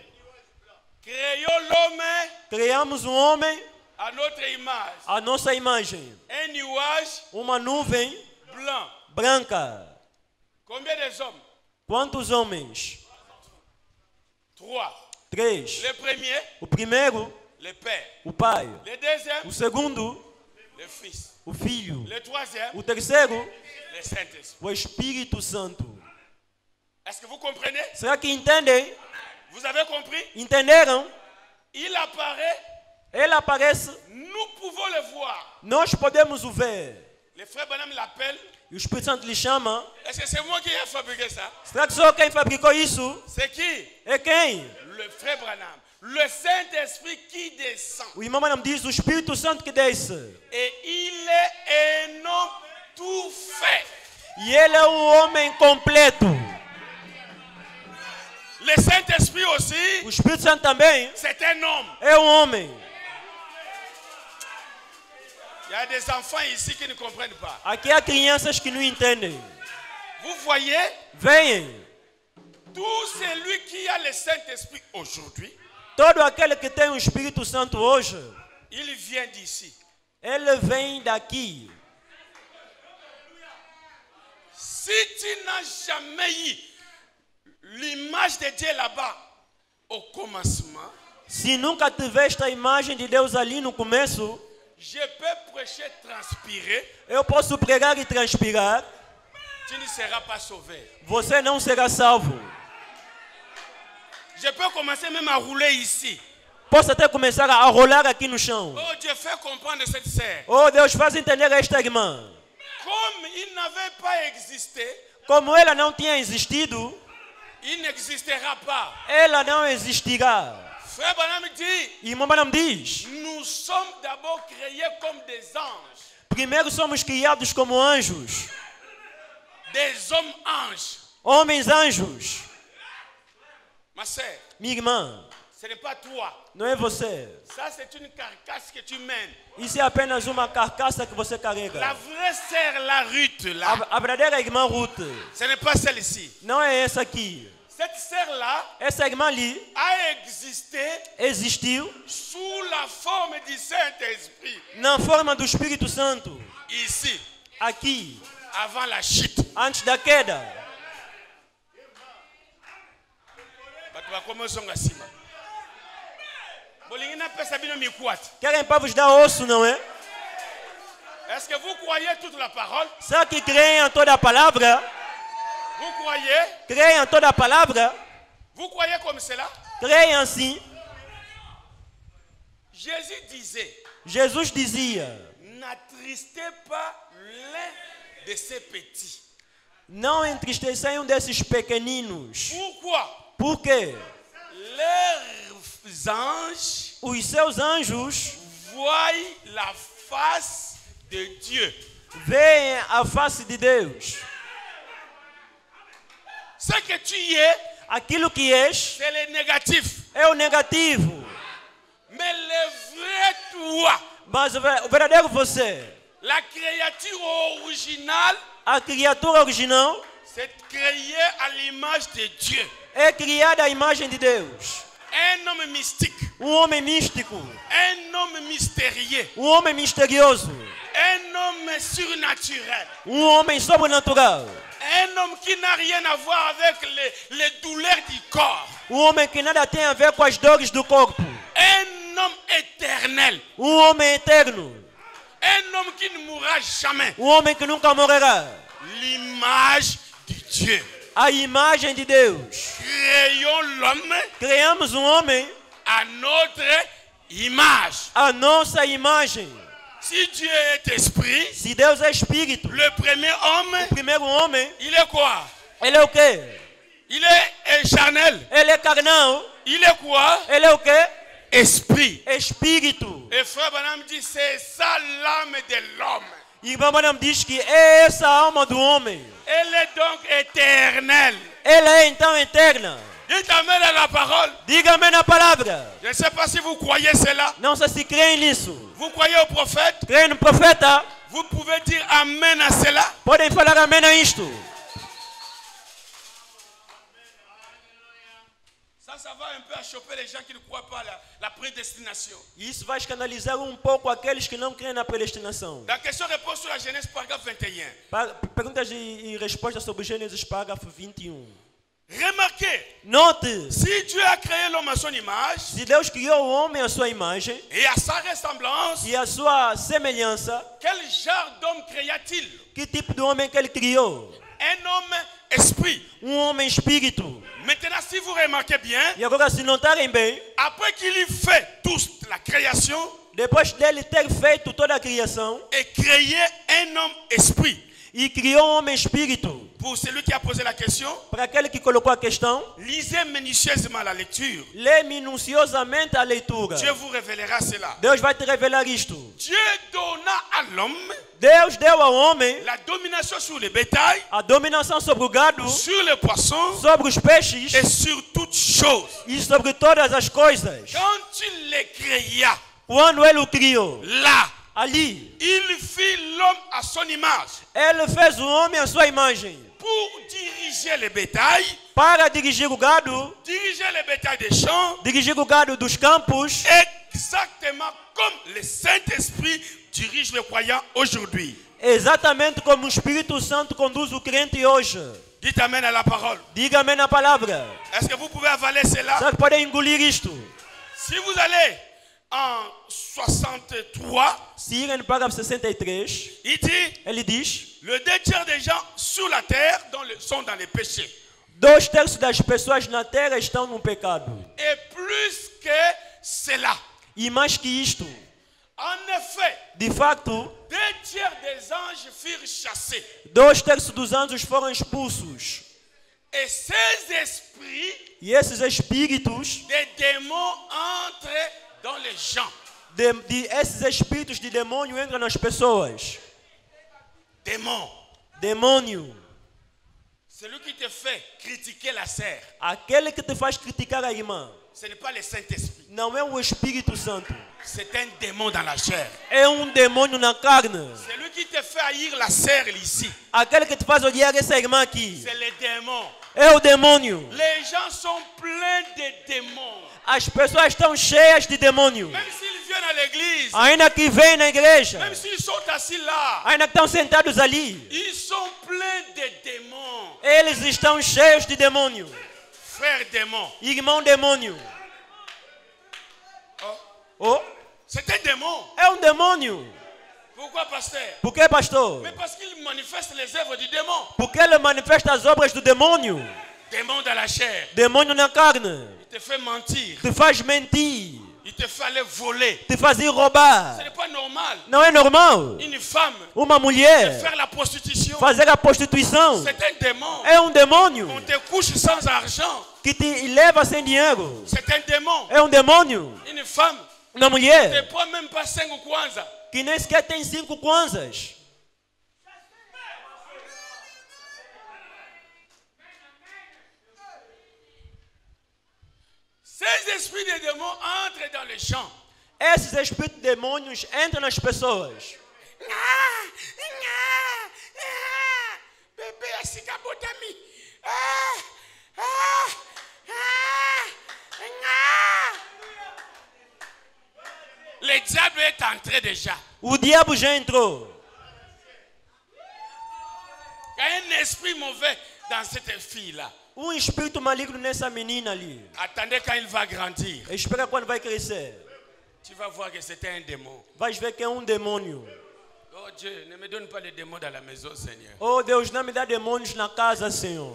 Créons l'homme Criamos um homem à notre image. à nossa imagem. Un nuage Uma nuvem blanc. branca. Combien de hommes? Quantos homens? 3. 3. Le premier, O primeiro, le père. o pai. Le deuxième, O segundo, le Fils. o Filho. Le troisième, O terceiro, le Saint-Esprit. o Espírito Santo. Est-ce que vous comprenez? Será que entendem? Vous avez compris? Entenderam? Il apparaît, Ele aparece, nous pouvons le voir. nós podemos o ver. Le frère Branham l'appelle. E o Espírito Santo lhe chama. Est-ce que c'est moi qui ai fabriqué ça? Será que só quem fabricou isso? C'est qui? É quem? Le frère Branham. Le Saint-Esprit qui descend. O irmão Branham diz o Espírito Santo que desce. Et il est un homme tout fait. E ele é um homem completo. Le Saint-Esprit aussi, O Espírito Santo também c'est un homme. é um homem. Il y a des enfants ici qui ne comprennent pas. Aqui há crianças que não entendem. Vous voyez, Venham. tout celui qui a le Saint-Esprit aujourd'hui, Todo aquele que tem o Espírito Santo hoje, il vient d'ici. ele vem daqui. Si tu n'as jamais eu l'image de Dieu là-bas, au commencement, Se nunca tiveste a imagem de Deus ali no começo, je peux prêcher, transpirer, eu posso pregar e transpirar, tu ne seras pas sauvé. você não será salvo. Je peux commencer même à rouler ici. Posso até começar a rolar aqui no chão. Oh, Dieu fait comprendre cette sœur. Oh, Deus, faz entender a esta irmã. Comme il n'avait pas existé, Como ela não tinha existido, il n'existera pas. ela não existirá. Frère Branham dit, E irmão Branham diz, nous sommes d'abord créés comme des anges. primeiro somos criados como anjos. Des hommes anges. Homens anjos. Ma sœur, Minha irmã, ce n'est pas toi. não é você. Ça, c'est une carcasse que tu mènes. Isso é apenas uma carcaça que você La carrega. vraie sœur, la Ruth, là, A verdadeira irmã Ruth ce n'est pas celle-ci. não é essa aqui. Cette sœur-là Essa irmã ali a existé existiu sous la forme du Saint-Esprit. na forma do Espírito Santo. Ici, Aqui, avant la chute. antes da queda. Bato bakomosonga nsima. Bolingi napesa bino mikwati. Querem para vos dar osso, não é? Est-ce que vous croyez toute la parole? Será que creem em toda a palavra? Vous croyez? Creem em toda a palavra? Vous croyez comme cela? Creem assim? Jésus disait, Jesus dizia, n'attristez pas l'un de ces petits. não entristecei um desses pequeninos. Pourquoi? Por quê? Leurs anges Os seus anjos voient la face de Dieu. veem a face de Deus. Ce que tu es, Aquilo que és c'est le négatif. é o negativo. Mais le vrai toi, Mas o verdadeiro você, la créature originale, a criatura original, c'est créé à l'image de Dieu. é criada à imagem de Deus. Un homme mystique, Homem místico, un homme mystérieux, homem misterioso, un homme surnaturel, homem sobrenatural, un homme qui n'a rien à voir avec les douleurs du corps, homem que nada tem a ver com as dores do corpo, un homme éternel, homem eterno, un homme qui ne mourra jamais. homem que nunca morrerá. L'image de Dieu. A imagem de Deus. Créons l'homme Criamos homem à notre image. a nossa imagem. Si Dieu est esprit, Se Deus é espírito, le premier homme, o primeiro homem, il est quoi? ele é o quê? Il est charnel. Ele é carnal. Il est quoi? Ele é o quê? Esprit. Espírito. Et frère Branham dit, c'est ça l'âme de l'homme. E irmão Branham diz que é essa a alma do homem. Elle est donc éternelle. Ela é então eterna. Il t'amène à la parole. Diga-me na palavra. Je ne sais pas si vous croyez cela. Não sei se creem nisso. Vous croyez au prophète? Creem no profeta? Vous pouvez dire amen à cela. Podem falar amém a isto. Ça va un peu à choper les gens qui ne croient pas à la prédestination. E isso vai escandalizar pouco aqueles que não creem na predestinação. La question repose sur la Genèse paragraphe 21. Perguntas e respostas sobre Gênesis parágrafo 21. Remarquez, Note, si Dieu a créé l'homme à son image se Deus criou o homem à sua imagem et à sa ressemblance, e à sua semelhança, quel genre d'homme créa-t-il? que tipo de homem que ele criou? Un homme esprit. Homem espírito. Maintenant, si vous remarquez bien, E agora, se notarem bem, après qu'il ait fait toute la création depois dele ter feito toda a criação et créé un homme esprit, e criou um homem espírito, pour celui qui a posé la question, para aquele que colocou a questão, lisez minutieusement la lecture. lê minuciosamente a leitura. Dieu vous révélera cela. Deus vai te revelar isto. Dieu donna à l'homme Deus deu ao homem la domination sur le bétail, a dominação sobre o gado, sur les poissons sobre os peixes et sur toutes choses. e sobre todas as coisas. Quand il les créa, Quando ele o criou, là, ali, il fit l'homme à son image ele fez o homem à sua imagem pour diriger le bétail, para dirigir o gado, diriger le bétail des champs, dirigir o gado dos campos, exactement comme le Saint-Esprit dirige le croyant aujourd'hui. exatamente como o Espírito Santo conduz o crente hoje. Dites amen à la parole. Diga amém na palavra. Est-ce que vous pouvez avaler cela? Será que podem engolir isto? Si vous allez en 63, Se irem no parágrafo 63, il dit, ele diz: le 2/3 des gens sur la terre sont dans les péchés. 2/3 das pessoas na terra estão no pecado. Et plus que cela, E mais que isto, en effet, de facto, 2/3 des anges furent chassés. 2/3 dos anjos foram expulsos. Et ces esprits E esses espíritos, des démons entrent dans les gens. esses espíritos de demônio entram nas pessoas. Démons. Demônio. Celui qui te fait critiquer la sœur, Aquele que te faz criticar a irmã. ce n'est pas le Saint-Esprit. Não é o Espírito Santo. C'est un démon dans la chair. É demônio na carne. Celui qui te fait haïr la sœur ici, Aquele que te faz odiar essa irmã aqui. c'est le démon. É o demônio. Les gens sont pleins de démons. As pessoas estão cheias de demônio. Même s'ils viennent à l'église, Ainda que vêm na igreja. même s'ils sont assis là, Ainda que estão sentados ali. ils sont pleins de démons. Eles estão cheios de demônio. Frère démon. Irmão demônio. Oh, C'est un démon. é demônio. Pourquoi, pasteur? Por que, pastor? Mais parce qu'il manifeste les œuvres du démon. Porque ele manifesta as obras do demônio. Démon dans la chair. Demônio na carne. Il te fait mentir. Te faz mentir. Il te fait aller voler. Te faz ir roubar. Ce n'est pas normal. Não é normal. Une femme Uma mulher faire la prostitution. fazer a prostituição. C'est un démon. É demônio On te couche sans argent. que te leva sem dinheiro. C'est un démon. É demônio. Une femme Uma ne mulher prend même pas 5 kwanza. que nem sequer tem 5 kwanzas. Ces esprits de démons entrent dans les champs. Esses espíritos demônios entram nas pessoas. Bébé asikabotami. Le diable est entré déjà. O diabo já entrou. Il y a un esprit mauvais dans cette fille-là. Espírito maligno nessa menina ali. Attendez quand il va grandir. Espera quando vai crescer. Tu vas voir que c'était un démon. Vais ver que é demônio. Oh Dieu, ne me donne pas les démons dans la maison, Seigneur. Oh Deus, não me dá demônios na casa, Senhor.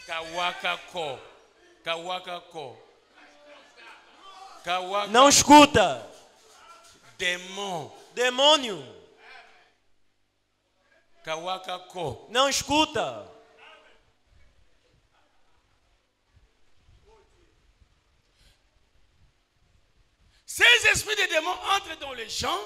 Kawaka ko. Kawaka ko. Kawaka. Não escuta. Démon. Demônio. Kawaka ko. Não escuta. Ces esprits de démons entrent dans les gens.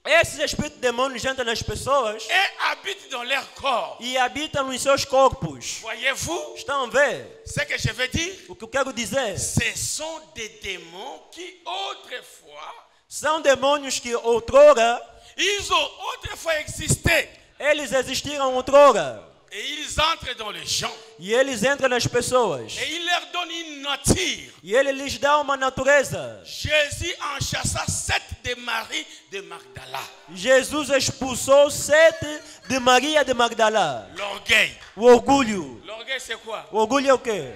Esses espíritos demônios entram nas pessoas Et habitent dans leur corps. e habitam nos seus corpos. Voyez-vous Estão a ver ce que je veux dire? o que eu quero dizer? Ce sont des démons qui autrefois, São demônios que outrora ils ont autrefois existé. eles existiram outrora. Et ils entrent dans les gens. E eles entram nas pessoas. Et ils leur donnent une nature. E ele lhes dá uma natureza. Jésus en chassa 7 de Marie de Magdala. Jesus expulsou 7 de Maria de Magdala. L'orgueil. O orgulho. L'orgueil, c'est quoi? O orgulho é o quê?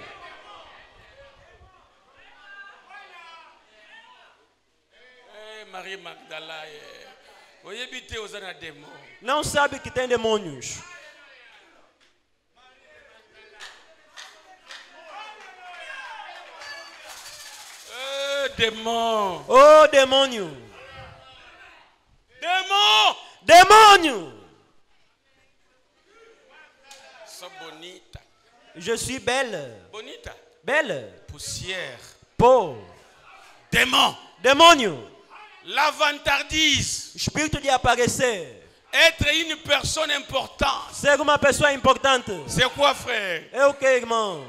Marie Magdala. Vous habitez aux démons. Não sabe que tem demônios. Démon. Oh, demônio. Démon. Demônio. So bonita. Je suis belle. Bonita. Belle. Poussière. Pô. Démon. Demônio. La vantardise. Espírito de aparecer. Être une personne importante. Ser uma pessoa importante. C'est quoi, frère? É o que, irmão?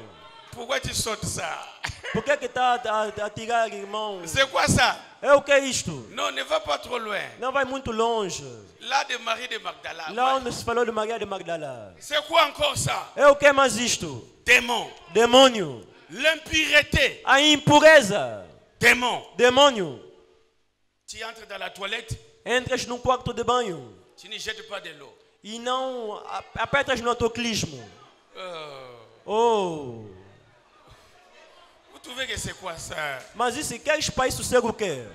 Pourquoi tu sautes ça? Por que está a tirar, irmão? C'est quoi ça? É o que é isto? Non, ne va pas trop loin. Não vai muito longe. Là de Marie de Magdala. Lá onde se falou de Maria de Magdala. C'est quoi encore ça? É o que mais isto? Démon. Demônio. L'impureté. A impureza. Démon. Demônio. Tu entres dans la toilette, Entras num quarto de banho tu ne jettes pas de l'eau. e não apertas no autoclismo. Oh. Vous trouvez que c'est quoi ça? Mas isso, queres para isso ser o quê?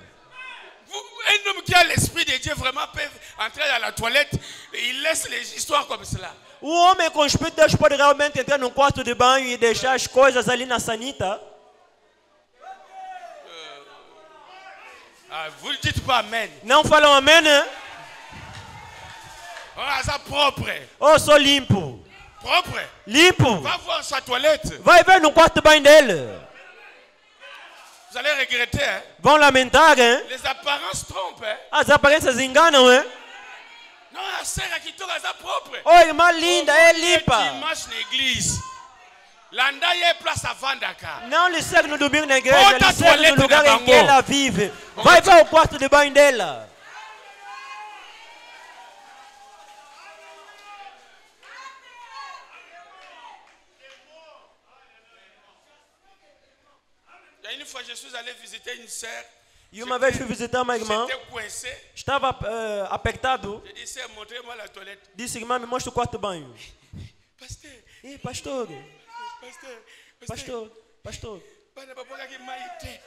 Un homme qui a l'esprit de Dieu vraiment peut entrer dans la toilette et il laisse les histoires comme cela. O homem com o Espírito de Deus pode realmente entrar num quarto de banho e deixar as coisas ali na sanita? Vous ne dites pas Amen. Não falam amém, né? Ça propre. Oh, sou limpo. Propre. Limpo. Va voir sa toilette. Vai ver no quarto de banho dele. Vous allez regretter. Hein? Vão lamentar, hein? Les apparences trompent. Hein? As aparências enganam, hein? Non, la sœur qui tourne à propre. Oh, irmã linda, é limpa. Dimanche na église. Landaye é place à Vandaka. Não lhe segue no domingo na igreja, Outra lhe segue toalete no lugar na em que Bangu. ela vive. Vai ver o quarto de banho dela. Il y a une fois, je suis allé visiter une sœur. E uma vez fui visitar uma irmã, J'étais coincé. estava apertado, Je dis, sœur, montrez-moi la toilette. disse, irmã, me mostra o quarto de banho. Pasteur, Ih, pastor, pasteur, pastor. Bana baboka ki mai te.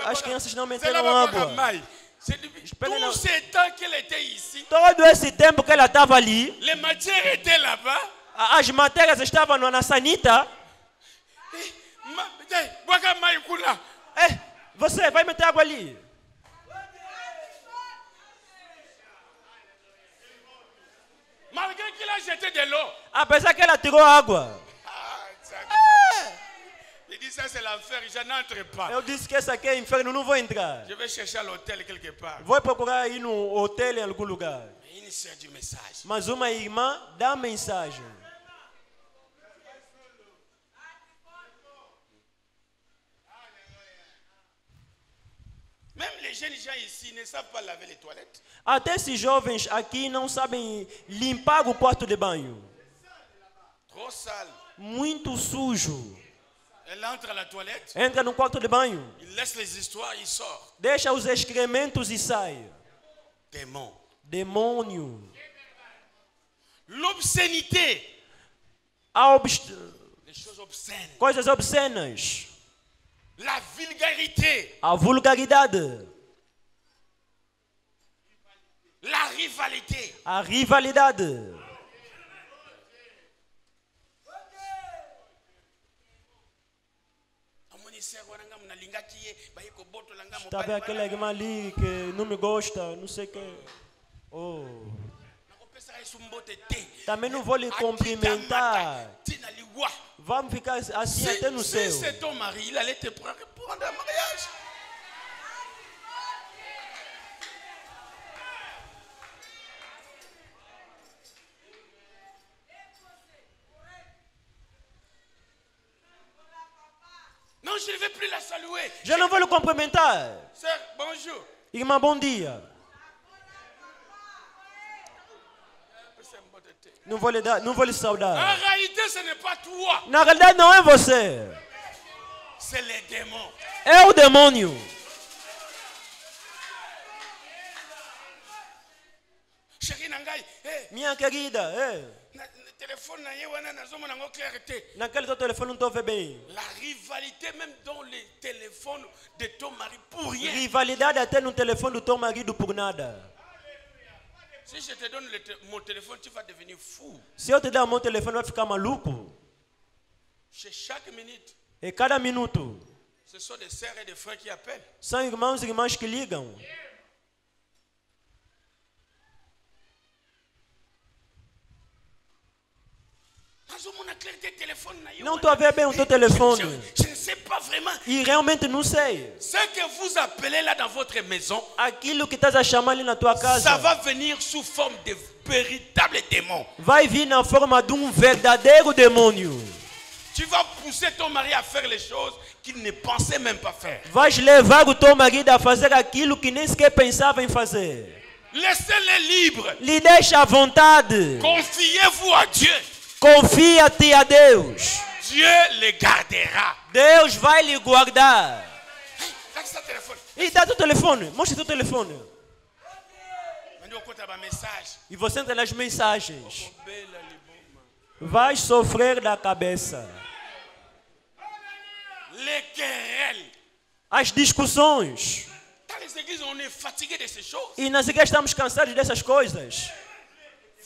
As crianças não Zela meteram baboka água. mai. C'est depuis Espera, tout não. ce temps qu'elle était ici, Todo esse tempo que ela estava ali, les matières étaient là-bas. as matérias estavam na sanita. Boka mai kuna. Você vai meter água ali. Malgré qu'il a jeté de l'eau. Apesar que ela tirou água. Il dit ça c'est l'enfer, je n'entre pas. Eu disse que esse aqui é inferno, não vou entrar. Je vais chercher à l'hôtel quelque part. Vou procurar ir no hotel em algum lugar. Une sœur du message. Mas uma irmã dá mensagem. Même les jeunes gens ici ne savent pas laver les toilettes. Até esses jovens aqui não sabem limpar o quarto de banho. Trop sale. Muito sujo. Elle entre à la toilette, Entra no quarto de banho. il laisse les histoires, il sort. Deixa os excrementos e sai. Démon. Demônio. L'obscénité. Les choses obscènes. Coisas obscenas. La vulgarité. A vulgaridade. La rivalité. A rivalidade. Está bem aquela irmã ali que não me gosta, não sei o que. Oh. Também não vou lhe cumprimentar. Vamos ficar assim até no céu. Si c'est ton mari, il allait te prendre un mariage. Non, je ne vais plus la saluer. Je não vou lhe cumprimentar. Sœur, bonjour. Irmã, bom dia. Não vou lhe En saudar. réalité, ce n'est pas toi. Na realidade não é você. C'est les démons. É o demônio. Chérie Nangai, Minha querida, téléphone na yewana na zoma nango clarté. naquele teu telefone não estou a ver bem. La rivalité même dans les téléphones de ton mari pour rien. Rivalidade até no telefone do teu marido por nada. Si je te donne mon téléphone, tu vas devenir fou. Se eu te der o meu telefone, vai ficar maluco. Chez chaque minute, E cada minuto. ce sont des sœurs et des frères qui appellent. São irmãos e irmãs que ligam. Não estou a ver bem o teu telefone. Je ne sais pas vraiment. E realmente não sei. Ce que vous appelez là dans votre maison, Aquilo que estás a chamar ali na tua ça casa va venir sous forme de véritables démons. vai vir na forma de verdadeiro demônio. Tu vas pousser ton mari à faire les choses qu'il ne pensait même pas faire. Vais levar o teu marido a fazer aquilo que nem sequer pensava em fazer. Laissez-les libres. Lhe deixa à vontade. Confiez-vous à Dieu. Confia-te a Deus. Dieu les gardera. Deus vai lhe guardar. Hey, ça téléphone. E dá teu telefone. Mostra teu telefone. Message. E você entra nas mensagens. Vai sofrer da cabeça. Les querelles. As discussões. Dans les églises, on est fatigué de ces choses. E nas igrejas estamos cansados dessas coisas.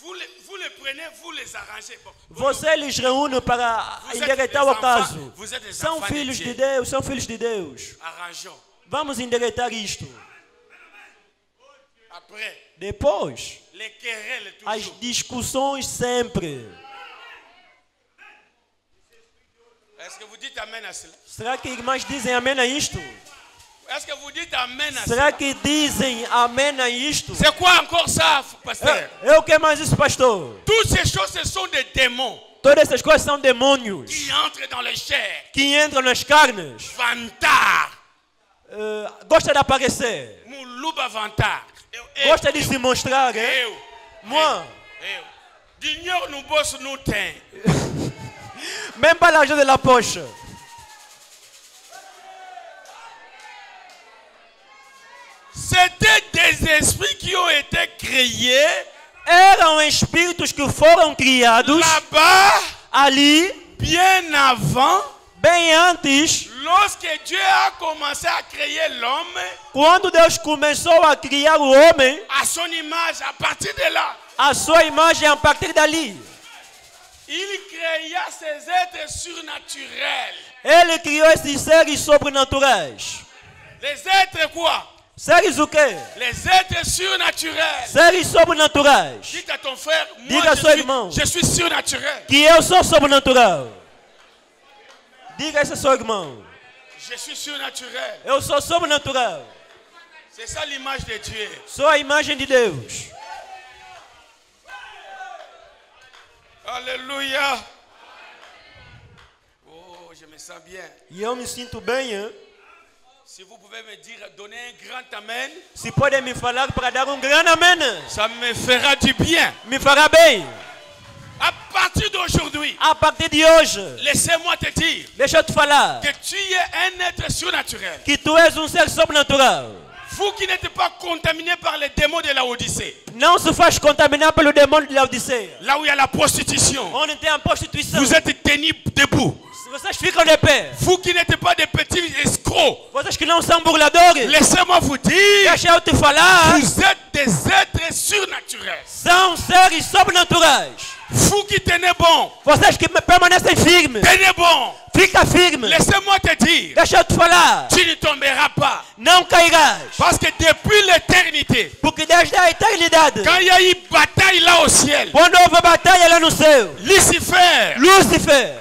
Vous les prenez, vous les arrangez. Bon, Você lhes reúne para endireitar o acaso. Vous êtes des São enfants filhos de de Dieu. Deus, são filhos de Deus. Arrangeons. Vamos endireitar isto. Après, Depois, les querelles as toujours. discussões sempre. Est-ce que vous dites amen à cela? Será que irmãs dizem amém a isto? Est-ce que vous dites amen à Será cela? que dizem amém a isto? C'est quoi encore ça, pasteur? É o que mais isso, pastor? Toutes ces choses, ce sont des démons Todas essas coisas são demônios qui entrent dans les chairs. que entram nas carnes. Vantar. Gosta de aparecer. Muluba vantar. Gosta de se mostrar, hein? Eu. Moi, D'ignore nous boss nous teint. même pas l'argent de la poche. C'était des esprits qui ont été créés Eram espíritos que foram criados là-bas ali, bien avant, bem antes, lorsque Dieu a commencé à créer l'homme quando Deus começou a criar o homem, à son image. À partir de là, a sua imagem a partir dali. il créa ces êtres surnaturels. Ele criou esses seres sobrenaturais. Les êtres quoi? Seres o quê? Les êtres surnaturels. Seres sobrenaturais. Dites à ton frère, Diga a seu irmão. je suis surnaturel. Que eu sou sobrenatural. Diga isso a seu irmão. Je suis surnaturel. Eu sou sobrenatural. C'est ça l'image de Dieu. Sou a imagem de Deus. Alléluia. Oh, je me sens bien. E eu me sinto bem, hein? Si vous pouvez me dire, donner un grand amen, Se podem me falar para dar grande amém, ça me fera du bien. me fará bem. À partir d'aujourd'hui, A partir de hoje, laissez-moi te dire deixa eu te falar que tu es un être surnaturel. que tu és ser sobrenatural. Vous qui n'êtes pas contaminé par les démons de la Odyssée, Não se faz contaminar pelo demônio de Laodiceia. là où il y a la prostitution, Onde tem a prostituição. vous êtes tenus debout. Vocês ficam de pé. Vous qui n'êtes pas des petits escrocs, Vocês que não são burladores. laissez-moi vous dire, Deixa eu te falar. vous êtes des êtres surnaturels. São seres sobrenaturais. Vous qui tenez bon, Vocês que permanecem firmes. tenez bon. Fica firme. Laissez-moi te dire, Deixa eu te falar. tu ne tomberas pas. Não cairás. Parce que depuis l'éternité, Porque desde a eternidade, quand il y a eu bataille là au ciel, quando houve batalha lá no céu, Lucifer, Lúcifer,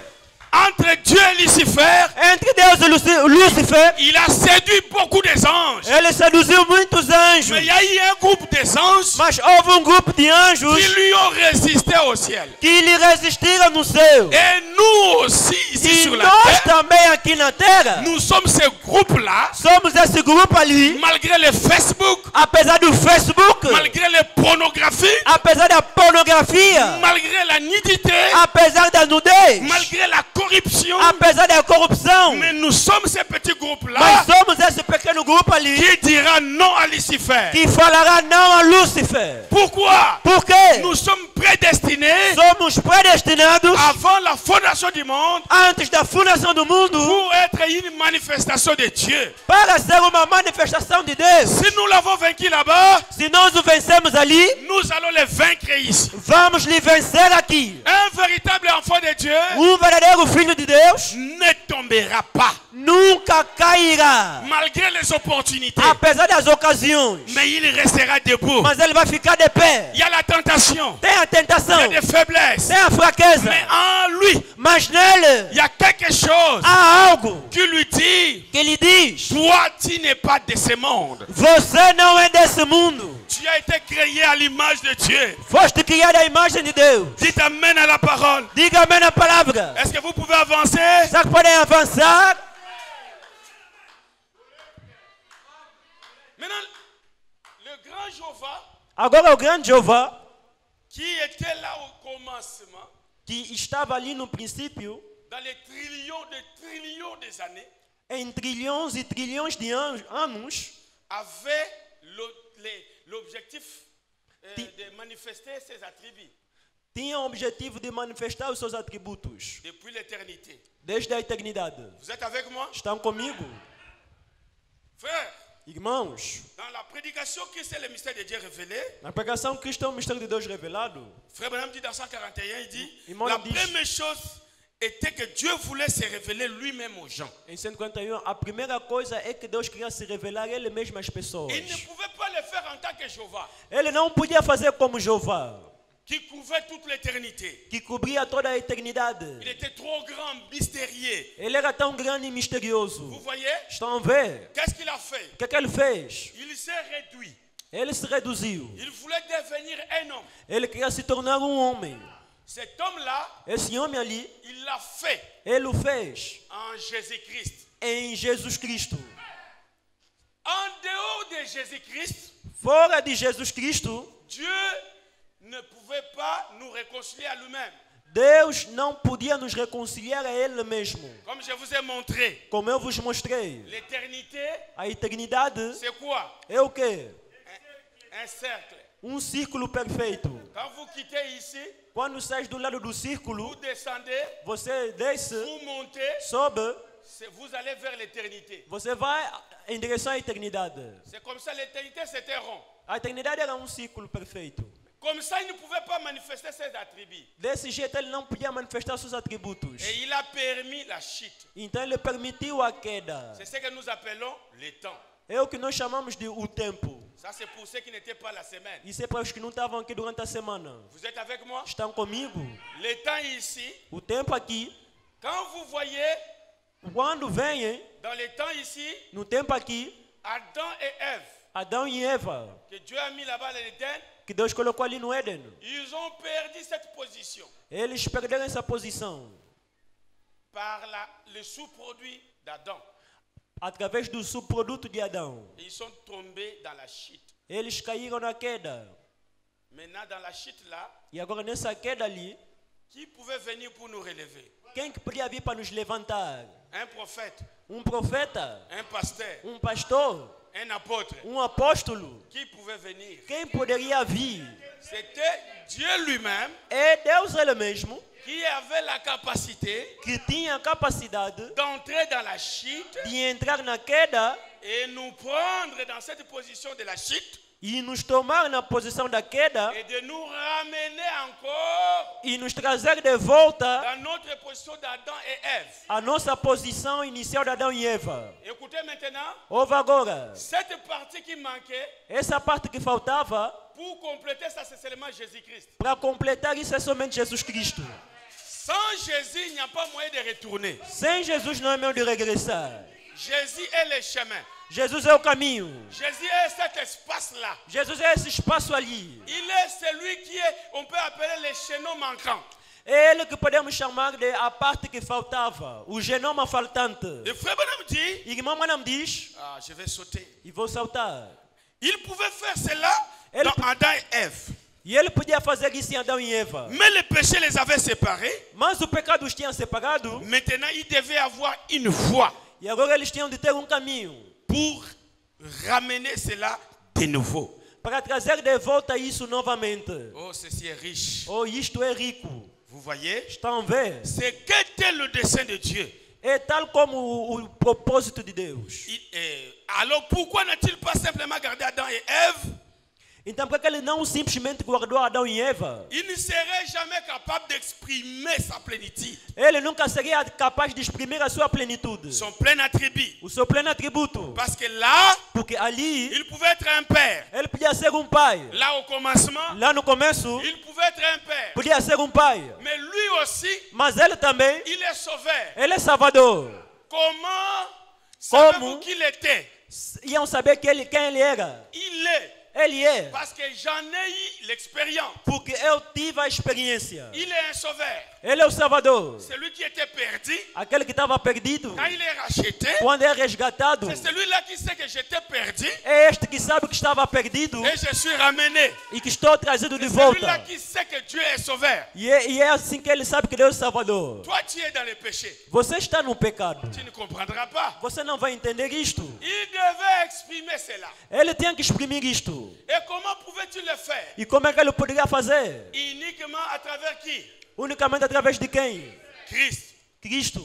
entre Dieu et Lucifer, entre Deus e Lúcifer, il a séduit beaucoup des anges. ele seduziu muitos anjos. anjos. Mais il y a eu un groupe des anges Mas houve grupo de anjos qui lui ont résisté au ciel. que lhe resistiram no céu. Et nous aussi, ici E sur la nós terre, também aqui na terra nous sommes ce groupe-là, somos esse grupo ali, malgré le Facebook, apesar do Facebook, malgré les pornographies, apesar da pornografia, malgré la nudité, apesar da nudez, malgré la corruption. apesar da corrupção. Mais nous sommes ces petits Mas groupes-là somos esse pequeno grupo ali qui dira non à Lucifer. que falará não a Lúcifer. Pourquoi? Por quê? Nous sommes prédestinés Somos predestinados avant la fondation du monde antes da fundação do mundo pour être une manifestation de Dieu. para ser uma manifestação de Deus. Si nous l'avons vaincu là-bas, Se nós o vencemos ali, nous allons les vaincre ici. vamos lhe vencer aqui. Un véritable enfant de Dieu Verdadeiro filho de Deus ne tombera pas nunca cairá, malgré les opportunités, apesar das ocasiões. mais il restera debout. Mas ele vai ficar de pé. Il y a la tentation, Tem a il tentação, y a des faiblesses, tem a fraqueza, mais en lui, mas nele il y a quelque chose há algo qui lui dit: que lhe diz: toi, tu n'es pas de ce monde. você não é desse mundo. Tu as été créé à l'image de Dieu. Foste criado à imagem de Deus. Dites amen à la parole. Diga amém na palavra. Est-ce que vous pouvez avancer? Será que podem avançar? Maintenant, le grand Jéhovah Agora o grande Jeová, qui était là au commencement, que estava ali no princípio, dans les trillions des années, em trilhões e trilhões de anos, avait l'objectif de manifester ses attributs tinha o objetivo de manifestar os seus atributos depuis l'éternité. desde a eternidade. Vous êtes avec moi? Estão comigo? Frère, Irmãos, dans la prédication qui c'est le mystère de Dieu révélé, na pregação Cristo é o mistério de Deus revelado. Frère Branham dit dans 141, il dit, Irmão, la diz- première chose était que Dieu voulait se révéler lui-même aux gens. Em 151, a primeira coisa é que Deus queria se revelar Ele mesmo às pessoas. Il ne pouvait pas le faire en tant que Jéhovah, Ele não podia fazer como Jeová, qui couvrait toute l'éternité. que cobria toda a eternidade. Il était trop grand, mystérieux. Ele era tão grande e Vous misterioso. voyez? Estão a ver? Qu'est-ce qu'il a fait? O que ele fez? Il s'est réduit. Ele se reduziu. Il voulait devenir un homme. Ele queria se tornar homem. Cet homme-là, Esse homem ali, il l'a fait ele o fez en Jésus-Christ. em Jesus Cristo. En dehors de Jésus-Christ, Fora de Jesus Cristo, Dieu ne pouvait pas nous réconcilier à lui-même. Deus não podia nos reconciliar a Ele mesmo. Comme je vous ai montré, Como eu vos mostrei, l'éternité, a eternidade c'est quoi? é o quê? Un cercle. Círculo perfeito. Quand vous quittez ici, Quando sai do lado do vous círculo, descendez, você desce, vous montez, sobe, vous allez vers l'éternité. você vai em direção à eternidade. C'est comme ça, l'éternité c'était rond. A eternidade era círculo perfeito. Comme ça, il ne pouvait pas manifester ses attributs. Desse jeito ele não podia manifestar seus atributos. Et il a permis la chute. Então ele permitiu a queda. C'est ce que nous appelons le temps. É o que nós chamamos de o tempo. Ça, c'est pour ceux qui n'étaient pas la semaine. Isso é para os que não estavam aqui durante a semana. Vous êtes avec moi? Estão comigo? Le temps ici, O tempo aqui, quand vous voyez, quando vem, dans le temps ici, no tempo aqui, Adam et Ève, Adão e Eva, que Dieu a mis là-bas dans l'Éden, que Deus colocou ali no Éden, ils ont perdu cette position eles perderam essa posição par le sous-produit d'Adam. através do subproduto de Adão. Ils sont tombés dans la chute. Eles caíram na queda. Maintenant, dans la chute là, E agora nessa queda ali, qui pouvait venir pour nous relever? quem que podia vir para nos levantar? Un prophète, Profeta, un pasteur, pastor, un apôtre. apóstolo. Qui pouvait venir? Quem poderia vir? C'était Dieu lui-même É Deus ele mesmo, qui avait la capacité que tinha a capacidade d'entrer dans la chute de entrar na queda et nous prendre dans cette position de la chute e nos tomar na posição da queda et de nous ramener encore e nos trazer de volta dans notre position d'Adam et Ève. a nossa posição inicial de Adão e Eva. Écoutez maintenant, Ouve agora, cette partie qui manquait, essa parte que faltava, pour compléter ça, c'est seulement Jésus-Christ. para completar isso é somente Jesus Cristo. Sans Jésus, il n'y a pas moyen de retourner. Sem Jesus não é meio de regressar. Jésus est le chemin. Jesus é o caminho. Jésus est cet espace-là. Jesus é esse espaço ali. Il est celui qui est, on peut appeler les chaînons manquants. É ele que podemos chamar de a parte que faltava, o genoma faltante. Et frère Branham dit, E irmão Branham diz, je vais sauter. e vou saltar. Il pouvait faire cela Elle dans peut- Adam et Ève. E ele podia fazer isso em Adão e Eva. Mais le péché les avait séparés. Mas o pecado os tinha separado. Maintenant, il devait avoir une voie E agora eles tinham de ter um caminho pour ramener cela de nouveau. para trazer de volta isso novamente. Oh, ceci est riche. Oh, isto é rico. Vous voyez? Estão a ver? C'est qu'était le dessein de Dieu. É tal como o propósito de Deus. Alors pourquoi n'a-t-il pas simplement gardé Adam et Ève? Então, por que ele não simplesmente guardou Adão e Eva? Il ne serait jamais capable d'exprimer sa plénitude, Ele nunca seria capaz de exprimir a sua plenitude, son plein attribut. o seu pleno atributo. Parce que là, Porque ali, il pouvait être un père. ele podia ser um pai. Là, au commencement, Lá no começo, il pouvait être un père. podia ser um pai. Mais lui aussi, Mas ele também, il est sauveur. ele é salvador. Comment savez-vous qu'il était? Iam saber quem ele era. Il est. Ele é. Parce que j'en ai eu l'expérience. Porque eu tive a experiência. Il est un sauveur. Ele é o salvador. Celui qui était perdu, Aquele que estava perdido, quand il est racheté, quando é resgatado, c'est celui-là qui sait que j'étais perdu é este que sabe que estava perdido et je suis ramené. e que estou trazido de C'est celui-là volta. qui sait que Dieu est sauveur. E é assim que ele sabe que Deus é salvador. Toi, tu es dans le péché. Você está no pecado. Tu ne comprendras pas. Você não vai entender isto. Il devait exprimer cela. Ele tinha que exprimir isto. Et comment pouvais-tu le faire? E como é que ele poderia fazer? Uniquement à travers qui? Unicamente através de quem? Christ. Cristo.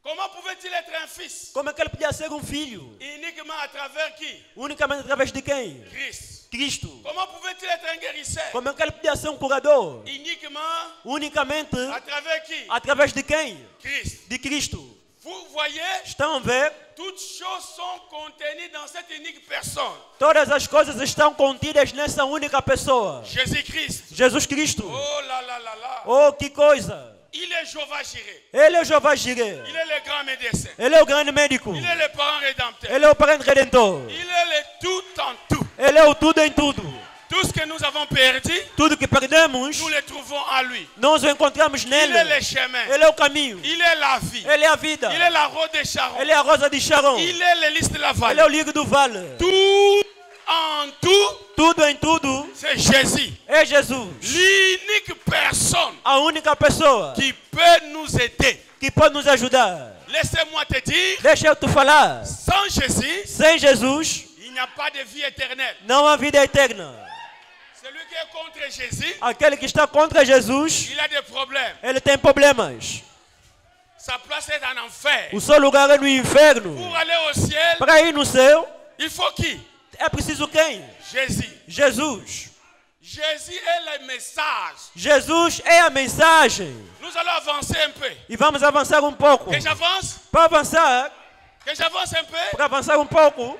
Comment pouvait-il être un fils? Como é que ele podia ser um filho? Uniquement à travers qui? Unicamente através de quem? Christ. Cristo. Comment pouvait-il être un guérisseur? Como é que ele podia ser um curador? Uniquement Unicamente à travers qui? através de quem? Christ. De Cristo. Vous voyez, Estão a ver? toutes choses sont contenues dans cette unique personne. Todas as coisas estão contidas nessa única pessoa. Jésus-Christ. Jesus Cristo. Oh là là là là. Oh, que coisa! Il est Jéhovah Jireh. Ele é Jeová Jireh. Il est le grand médecin. Ele é o grande médico. Il est le parent rédempteur. Ele é o parente redentor. Il est le tout en tout. Ele é o tudo em tudo. Tout ce que nous avons perdu, Tudo que perdemos, nous le trouvons en lui. nós o encontramos Il nele. est le chemin. Ele é o caminho. Il est la vie. Ele é a vida. Il est la rose de Sharon. Ele é a rosa de Sharon. Il est le lys de la Ele vallée. é o ligo do vale. Tout en tout, Tudo em tudo c'est Jésus. é Jesus. L'unique personne A única pessoa qui peut nous aider. que pode nos ajudar. Laissez-moi te dire, Deixa eu te falar. sans Jésus, Sem Jesus, il n'y a pas de vie éternelle. não há vida eterna. Celui qui est contre Jésus, Aquele que está contra Jesus, il a des problèmes. ele tem problemas. Sa place est en enfer. O seu lugar é no inferno. Pour aller au ciel, Para ir no céu, il faut qui? é preciso quem? Jésus. Jesus. Jésus est le message. Jesus é a mensagem. Nous allons avancer un peu. E vamos avançar um pouco. Que j'avance? Para avançar, Que j'avance un peu? para avançar um pouco,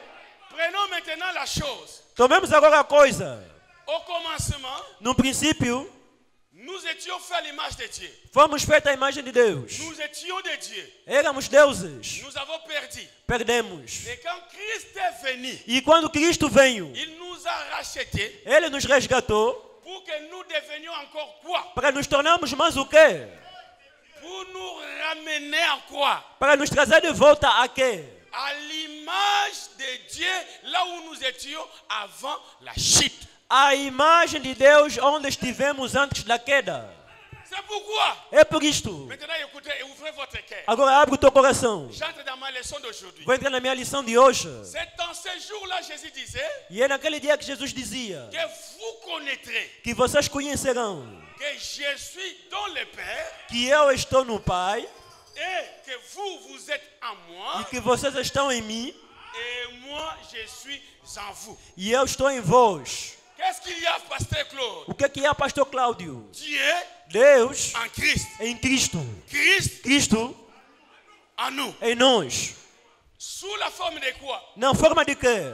Prenons maintenant la chose. tomemos agora a coisa. Au commencement, No princípio, nous étions faits à l'image de Dieu. fomos feitos à imagem de Deus. Nous étions de Dieu. Éramos deuses. Nous avons perdu. Perdemos. Et quand Christ est venu, E quando Cristo veio, il nous a rachetés Ele nos resgatou pour que nous devenions encore quoi? para nos tornarmos mais o quê? Pour nous ramener en quoi? Para nos trazer de volta a quê? À l'image de Dieu, là où nous étions avant la chute. A imagem de Deus onde estivemos antes da queda. C'est pourquoi. É por isto. Maintenant, écoutez et ouvrez votre cœur. Agora abre o teu coração. J'entre dans ma leçon d'aujourd'hui. Vou entrar na minha lição de hoje. C'est dans ce jour-là, Jésus disait E é naquele dia que Jesus dizia que vous connaîtrez que vocês conhecerão que je suis dans le Père que eu estou no Pai et que vous êtes en e moi que vocês estão em mim et moi, je suis en vous. e eu estou em vós. Qu'est-ce qu'il y a, Pasteur Claude? O que é, pastor Cláudio? Dieu Deus en Christ. em Cristo. Christ Cristo en nous. em nós. Sous la forme de quoi? Na forma de quê?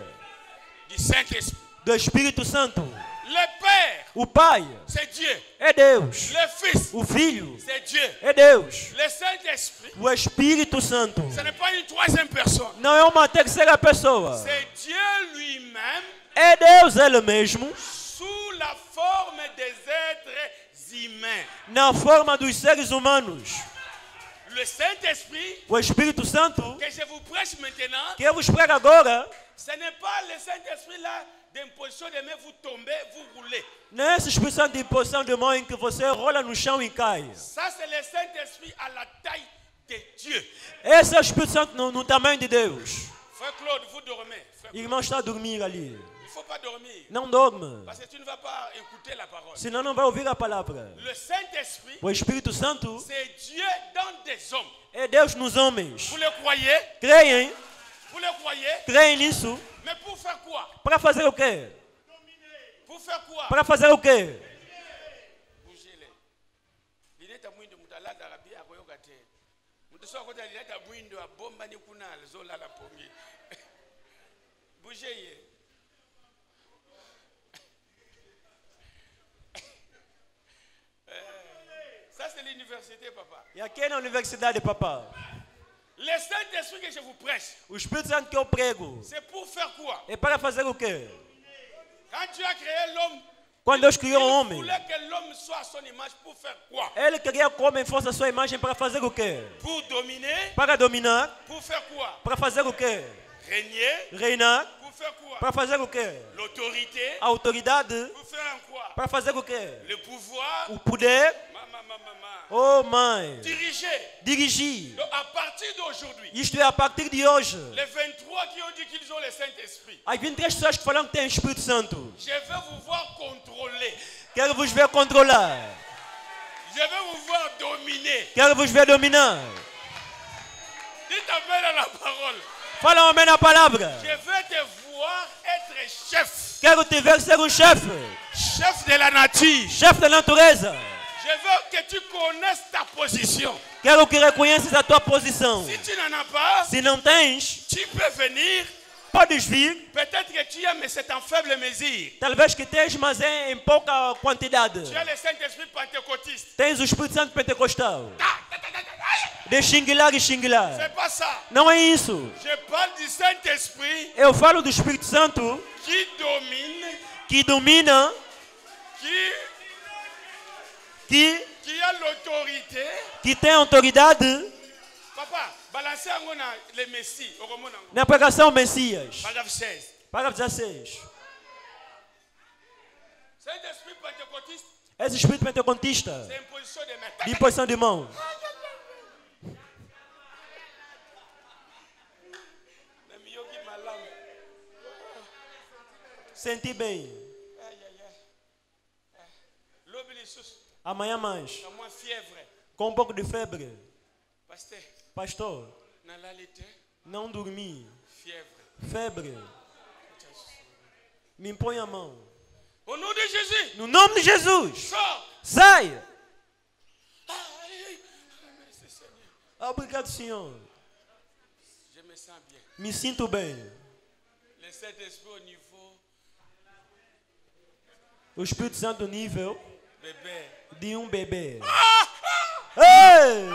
Du Saint-Esprit. Do Espírito Santo. Le Père, O Pai c'est Dieu. é Deus. Le Fils, O Filho c'est Dieu. é Deus. Le Saint-Esprit, O Espírito Santo ce n'est pas une troisième personne. não é uma terceira pessoa. C'est Dieu lui-même É Deus Ele mesmo, sous la forme des êtres humains. na forma dos seres humanos. Le Saint-Esprit, O Espírito Santo, que je vous prêche maintenant, que eu vos prego agora, ce n'est pas le Saint-Esprit là d'imposition de main, vous tombez, vous roulez. não é esse Espírito Santo de imposição de mão em que você rola no chão e cai. Ça, c'est le Saint-Esprit à la taille de Dieu. Esse é o Espírito Santo no tamanho de Deus. Frère Claude, vous dormez. Frère Claude, Irmão está a dormir ali. il ne faut pas dormir. Não dorme, Parce que tu ne vas pas écouter la parole. senão não vai ouvir a palavra. Le Saint-Esprit, O Espírito Santo c'est Dieu dans des hommes. é Deus nos homens. Vous le croyez? Creem? Vous le croyez? Creem nisso? Mais pour faire quoi? Para fazer o quê? Pour faire quoi? Para fazer o quê? Bougez-les. Lineta mwindo mutalala rabia koyoka te. Mutosoka kota lineta mwindo abomba ni kuna zolala pongi. Bougez-les. Ça c'est l'université, papa. E aqui é na universidade, papá. Le Saint-Esprit que je vous prêche, O Espírito Santo que eu prego c'est pour faire quoi? é para fazer o quê? Quand tu as créé l'homme, Quando Deus criou o il homem, voulait que l'homme soit à son image pour faire quoi? Ele queria que o homem fosse a sua imagem para fazer o quê? Pour dominer, Para dominar, pour faire quoi? para fazer o quê? Régner, Reinar, pour faire quoi? para fazer o quê? L'autorité, A autoridade, pour faire un quoi? para fazer o quê? Le pouvoir, O poder, maman. oh mãe, Diriger. dirigir. Donc à partir d'aujourd'hui, Isto é a partir de hoje. les 23 qui ont dit qu'ils ont le Saint-Esprit, As 23 pessoas que falam que têm Espírito Santo, je vais vous voir contrôler. quero vos ver controlar. Je vais vous voir dominer. Quero vos ver dominar. Dites amen à la parole. Fala amém na palavra. Je vais te voir être chef. Quero te ver ser um chefe. Chef de la nature. Chefe da natureza. Je veux que tu connaisses ta position. Quero que reconheças a tua posição. Si tu n'en as pas, Se não tens, tu peux venir. podes vir. Peut-être que tu as, mais c'est en faible mesure. Talvez que tens, mas é em pouca quantidade. Tu as le Saint-Esprit pentecôtiste. Tens o Espírito Santo pentecostal. Ta. De xinguilar e xinguilar. C'est pas ça. Não é isso. Je parle du Saint-Esprit Eu falo do Espírito Santo qui domine, que domina, qui a l'autorité. que tem autoridade Papa, balancez en gros le Messie. Au roman en gros. na pregação Messias. Paragraphe 16. Parágrafo 16. Saint-Esprit pentecôtiste, Esse Espírito pentecostista, c'est une position de main. de imposição de mão. Senti bem. Amanhã mais. Com um pouco de febre. Pastor, não dormi. Febre. Me impõe a mão. Au nom de Jésus. No nome de Jesus. Sors. Sai. Obrigado, Senhor. Je me sens bien. Me sinto bem. Le Saint-Esprit au niveau O Espírito Santo nível bébé. de um bebê. Ei!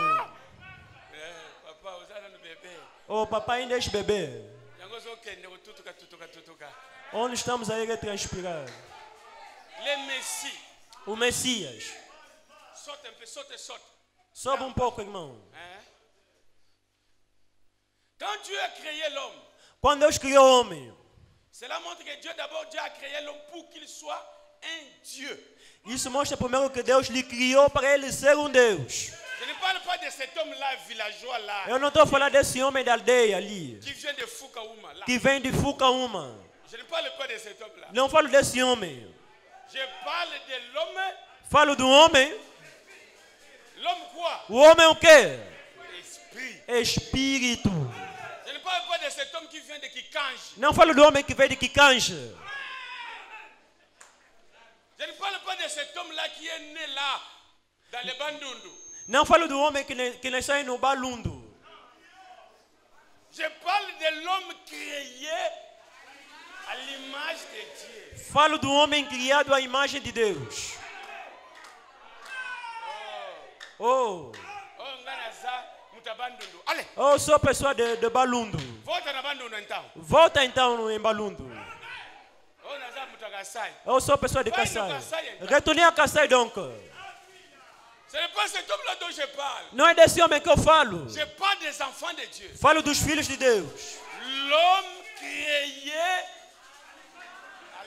Papa, vous allez le bébé. O papai ainda é esse bebê. Yango zoke ne tutuka. Onde estamos a ir transpirar? Le Messie. O Messias. Saute un peu, saute. Sobe um pouco, irmão. Hein? Quand Dieu a créé l'homme, Quando Deus criou o homem, cela montre que Dieu a créé l'homme pour qu'il soit un Dieu. isso mostra primeiro que Deus lhe criou para ele ser um Deus. Je ne parle pas de cet homme-là, villageois là, Eu não estou falando desse homem da aldeia ali, qui vient de Fukaouma là. que vem de Fukauma. Je ne parle pas de cet homme-là. Não falo desse homem. Je parle de l'homme. Falo do homem. L'homme quoi? O homem é o quê? Esprit. Espírito. Je ne parle pas de cet homme qui vient de Kikange. Não falo do homem que veio de Kikange. Je ne parle pas de cet homme-là qui est né là, dans le Bandundu. Não falo do homem que nasceu no Balundo. Je parle de l'homme créé à l'image de Dieu. Falo do homem criado à imagem de Deus. Oh, Oh, nganaza mutabandundu. Allez, eu sou pessoa de Balundo. volta na bandundu então. Volta então em Balundo. Oh, naza mutagassai. Eu sou pessoa de Vai no Kassai. Kassai, então. Retournez à Kassai donc. Ce n'est pas cet homme-là dont je parle. Não é desse homem que eu falo. Je parle des enfants de Dieu. Falo dos filhos de Deus. L'homme créé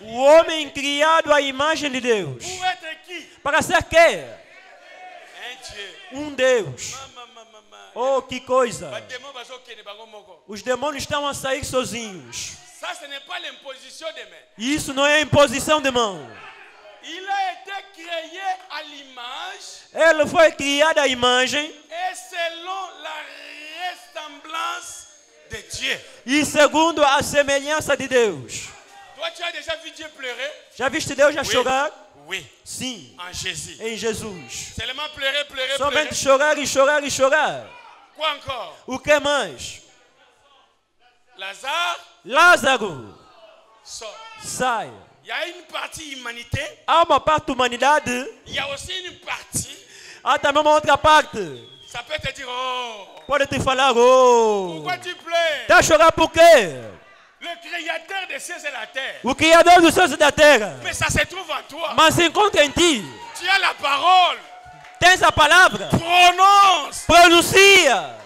O homem criado à imagem de Deus. pour être qui? Para ser quê? Un Dieu. Deus. Mama. Oh, que coisa. Ba démon bazokende bango moko. Os demônios estão a sair sozinhos. Ça, ce n'est pas l'imposition des mains. E isso não é imposição de mão. Il a été créé à l'image Ele foi criado à imagem et selon la ressemblance de Dieu. e segundo a semelhança de Deus. Toi, tu as déjà vu Dieu pleurer? Já viste Deus já chorar? Oui, Sim, en Jésus. em Jesus. Seulement pleurer. Somente chorar e chorar e chorar. Quoi encore? O que mais? Lazare Lázaro sort. sai. Il y a une partie humanité, Há uma parte da humanidade, il y a aussi une partie, há também uma outra parte. ça peut te dire, oh, Pode te falar, oh, pourquoi tu pleures? tá a chorar por quê? Le créateur des cieux et la terre. O Criador dos céus e da terra. Mais ça se trouve en toi. Mas se encontra em ti. Tu as la parole. Tens a palavra. Prononce. Pronuncia.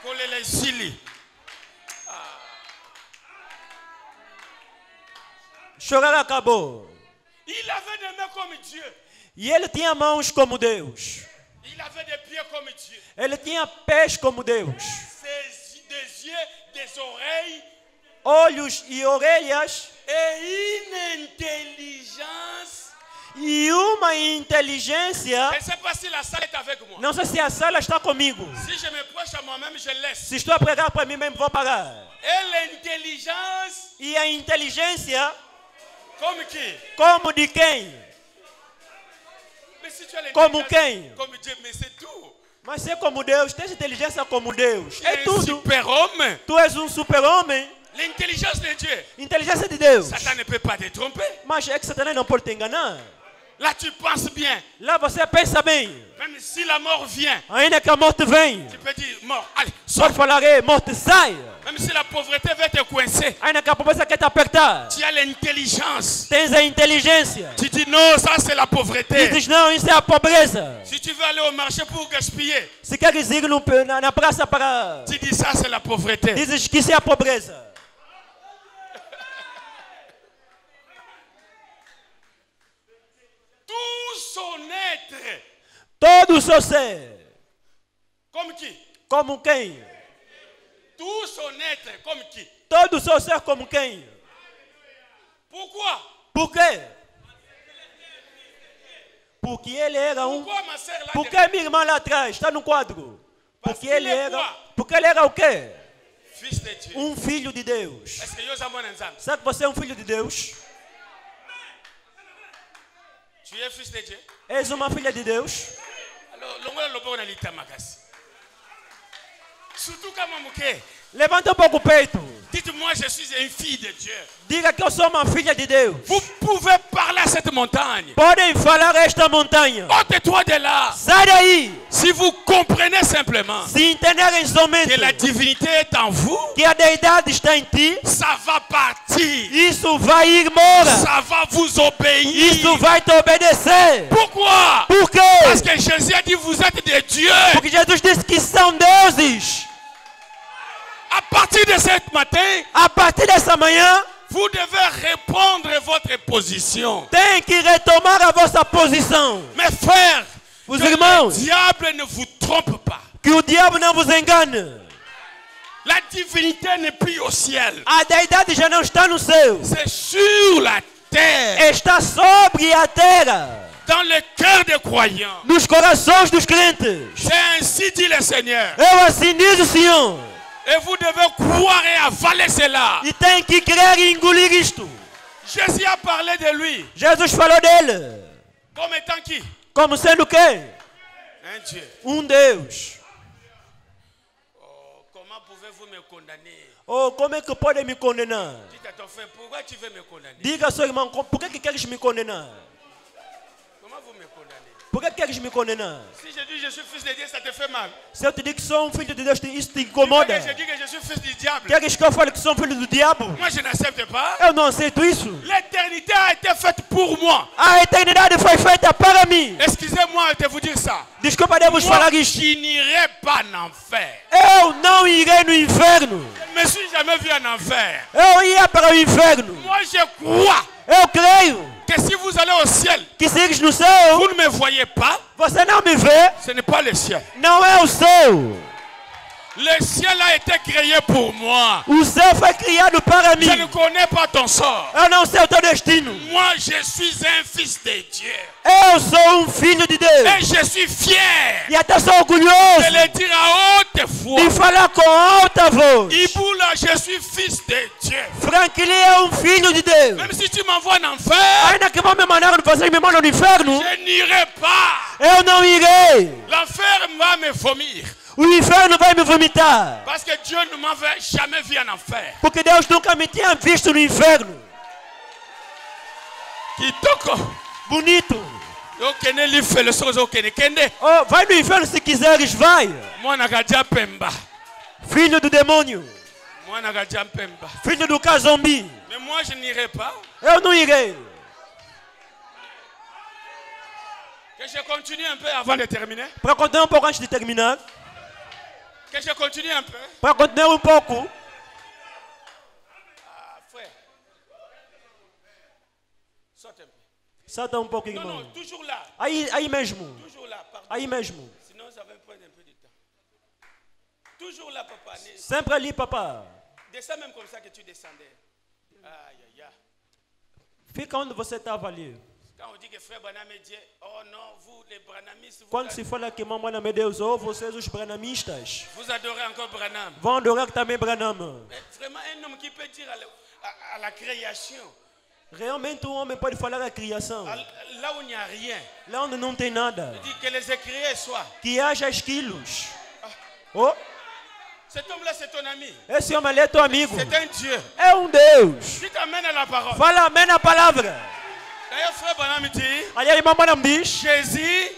Kolelesili. Chorar acabou. Il avait des mains comme Dieu. E ele tinha mãos como Deus. Il avait des pieds comme Dieu. Ele tinha pés como Deus. Des yeux, des oreilles Olhos e orelhas. et une intelligence. E uma inteligência. Je ne sais pas si la salle est avec moi. Não sei se a sala está comigo. Si je me proche à moi-même, je laisse. Se estou a pregar para mim mesmo, vou parar. Et l'intelligence, E a inteligência, comme qui? como de quem? Mais si tu as Como l'intelligence, quem? comme Dieu, mais c'est tout. Mas ser como Deus, tens inteligência como Deus. Tu É es un tudo. super-homme. Tu és um super-homem. L'intelligence de Dieu. Inteligência de Deus. Satan ne peut pas te tromper. Mas é que Satanás não pode te enganar. Là, tu penses bien. Lá você pensa bem. Même si la mort vient, Ainda que a morte vem, tu peux dire, mort, allez, sors. pode falar, ei, morte, sai. Même si la pauvreté veut te coincer, Ainda que a pobreza quer te apertar. tu as l'intelligence. Tens a inteligência. Tu dis, non, ça c'est la pauvreté. Dizes, não, isso é a pobreza. Si tu veux aller au marché pour gaspiller, Se queres ir na praça para... tu dis, ça c'est la pauvreté. Dizes que isso é a pobreza. Tout son être, Todo o seu ser. comme qui? Como quem? Tout son être, comme qui? Todo o seu ser como quem? Pourquoi? Por quê? Porque ele era um... Pourquoi ma sœur là? Por que minha irmã lá atrás? Está no quadro. Porque ele era... Porque ele era o quê? Fils de Dieu. Um filho de Deus. Est-ce que yo zambo na nzambe? Sabe que você é um filho de Deus? Tu es fils de Dieu? És uma filha de Deus? Alors, longola loboko na lita makasi. Surtout kama muke. Levanta um pouco o peito. Dites-moi, je suis une fille de Dieu. Diga que eu sou uma filha de Deus. Vous pouvez parler à cette montagne. Podem falar esta montanha. Ôte-toi de là. Sai daí. Si vous comprenez simplement Se entenderem somente que la divinité est en vous, que a deidade está em ti, ça va partir. isso vai ir embora. Ça va vous obéir. Isso vai te obedecer. Pourquoi? Por quê? Parce que Jésus a dit, vous êtes des dieux. Porque Jesus disse que são deuses. À partir de ce matin, A partir dessa manhã, vous devez répondre votre position. tem que retomar a vossa posição. Mes frères, Os que le irmãos, diable ne vous trompe pas. que o diabo não vos engane. La divinité n'est plus au ciel. A deidade já não está no céu. C'est sur la terre. Está sobre a terra. Dans le cœur des croyants. Nos corações dos crentes. C'est ainsi dit le Seigneur. Eu assim diz o Senhor. Et vous devez croire et avaler cela. E tem que crer e engolir isto. Jésus a parlé de lui. Jesus falou dele. Comme étant qui? Como sendo quem? Un Dieu. Deus. Oh, comment pouvez-vous me condamner? Oh, como é que pode me condenar? Dites à ton frère, pourquoi tu veux me condamner? Diga só, irmão, por que queres me condenar? Comment vous me condamnez? Por que queres me condenar? Si je dis je suis fils de Dieu, ça te fait mal. Se eu te digo que sou filho de Deus, isso te Pourquoi incomoda? que je dis que je suis fils du diable? Queres que eu fale que sou filho do diabo? Moi, je n'accepte pas. Eu não aceito isso. L'éternité a été faite pour moi. A eternidade foi feita para mim. Excusez-moi de vous dire ça. Desculpa de vos Moi, falar isto. je n'irai pas en enfer. Eu não irei no inferno. Je ne me suis jamais vu en enfer. Eu ia para o inferno. Moi, je crois Eu creio que si vous allez au ciel, que se ires no céu, vous ne me voyez pas, você não me vê. ce n'est pas le ciel. Não é o céu. Le ciel a été créé pour moi. O céu foi criado para mim. Je ne connais pas ton sort. Eu não sei o teu destino. Moi, je suis un fils de Dieu. Eu sou filho de Deus. Et je suis fier E até sou de orgulhoso le dire à haute voix. de falar com alta voz. Iboula, je suis fils de Dieu. Franklin é filho de Deus. Même si tu m'envoies en enfer, Ainda que vão me mandar, vocês me mandam no inferno, je n'irai pas. eu não irei. L'enfer va me vomir. O inferno vai me vomitar. Parce que Dieu ne m'avait jamais vu en enfer. Porque Deus nunca me tinha visto no inferno. Kitoko. Bonito. Yo kene li fait le sozo kene kende. Oh, vai no inferno se quiseres, vai. Moi nagaja pemba. Filho do demônio. Moi nagaja pemba. Filho do Kazombi. Mais moi je n'irai pas. Eu não irei. Que je continue un peu avant de terminer. Para continuar pouco antes de terminar. Que je continue un peu. Para continuar pouco. Ah, frère. Saute un peu. Salta pouco, Non, irmão. non, toujours là. Aí mesmo. Toujours là, pardon. Aí mesmo. Sinon ça va prendre un peu de temps. Toujours là, papa. Sempre ali, papá. Descends même comme ça que tu descendais. Aïe, aïe, aïe. Fica onde você estava ali. Quand on dit que frère Branham est Dieu, oh non, vous les branhamistes, Quando se fala que mamãe é Deus, ou vocês os branamistas, vous adorez encore Branham. vão adorar também Branham. Mais vraiment, un homme qui peut dire à la création, Realmente homem pode falar a criação. là où il n'y a rien, Lá onde não tem nada. il dit que les écriers soient. Que haja esquilos. Oh, Cet homme-là, c'est ton ami. esse homem ali é teu amigo. C'est un Dieu. É Deus. Tu t'amènes à la parole. Fala amém na palavra. D'ailleurs, frère Branham dit, Ali a irmã Branham diz, Jésus,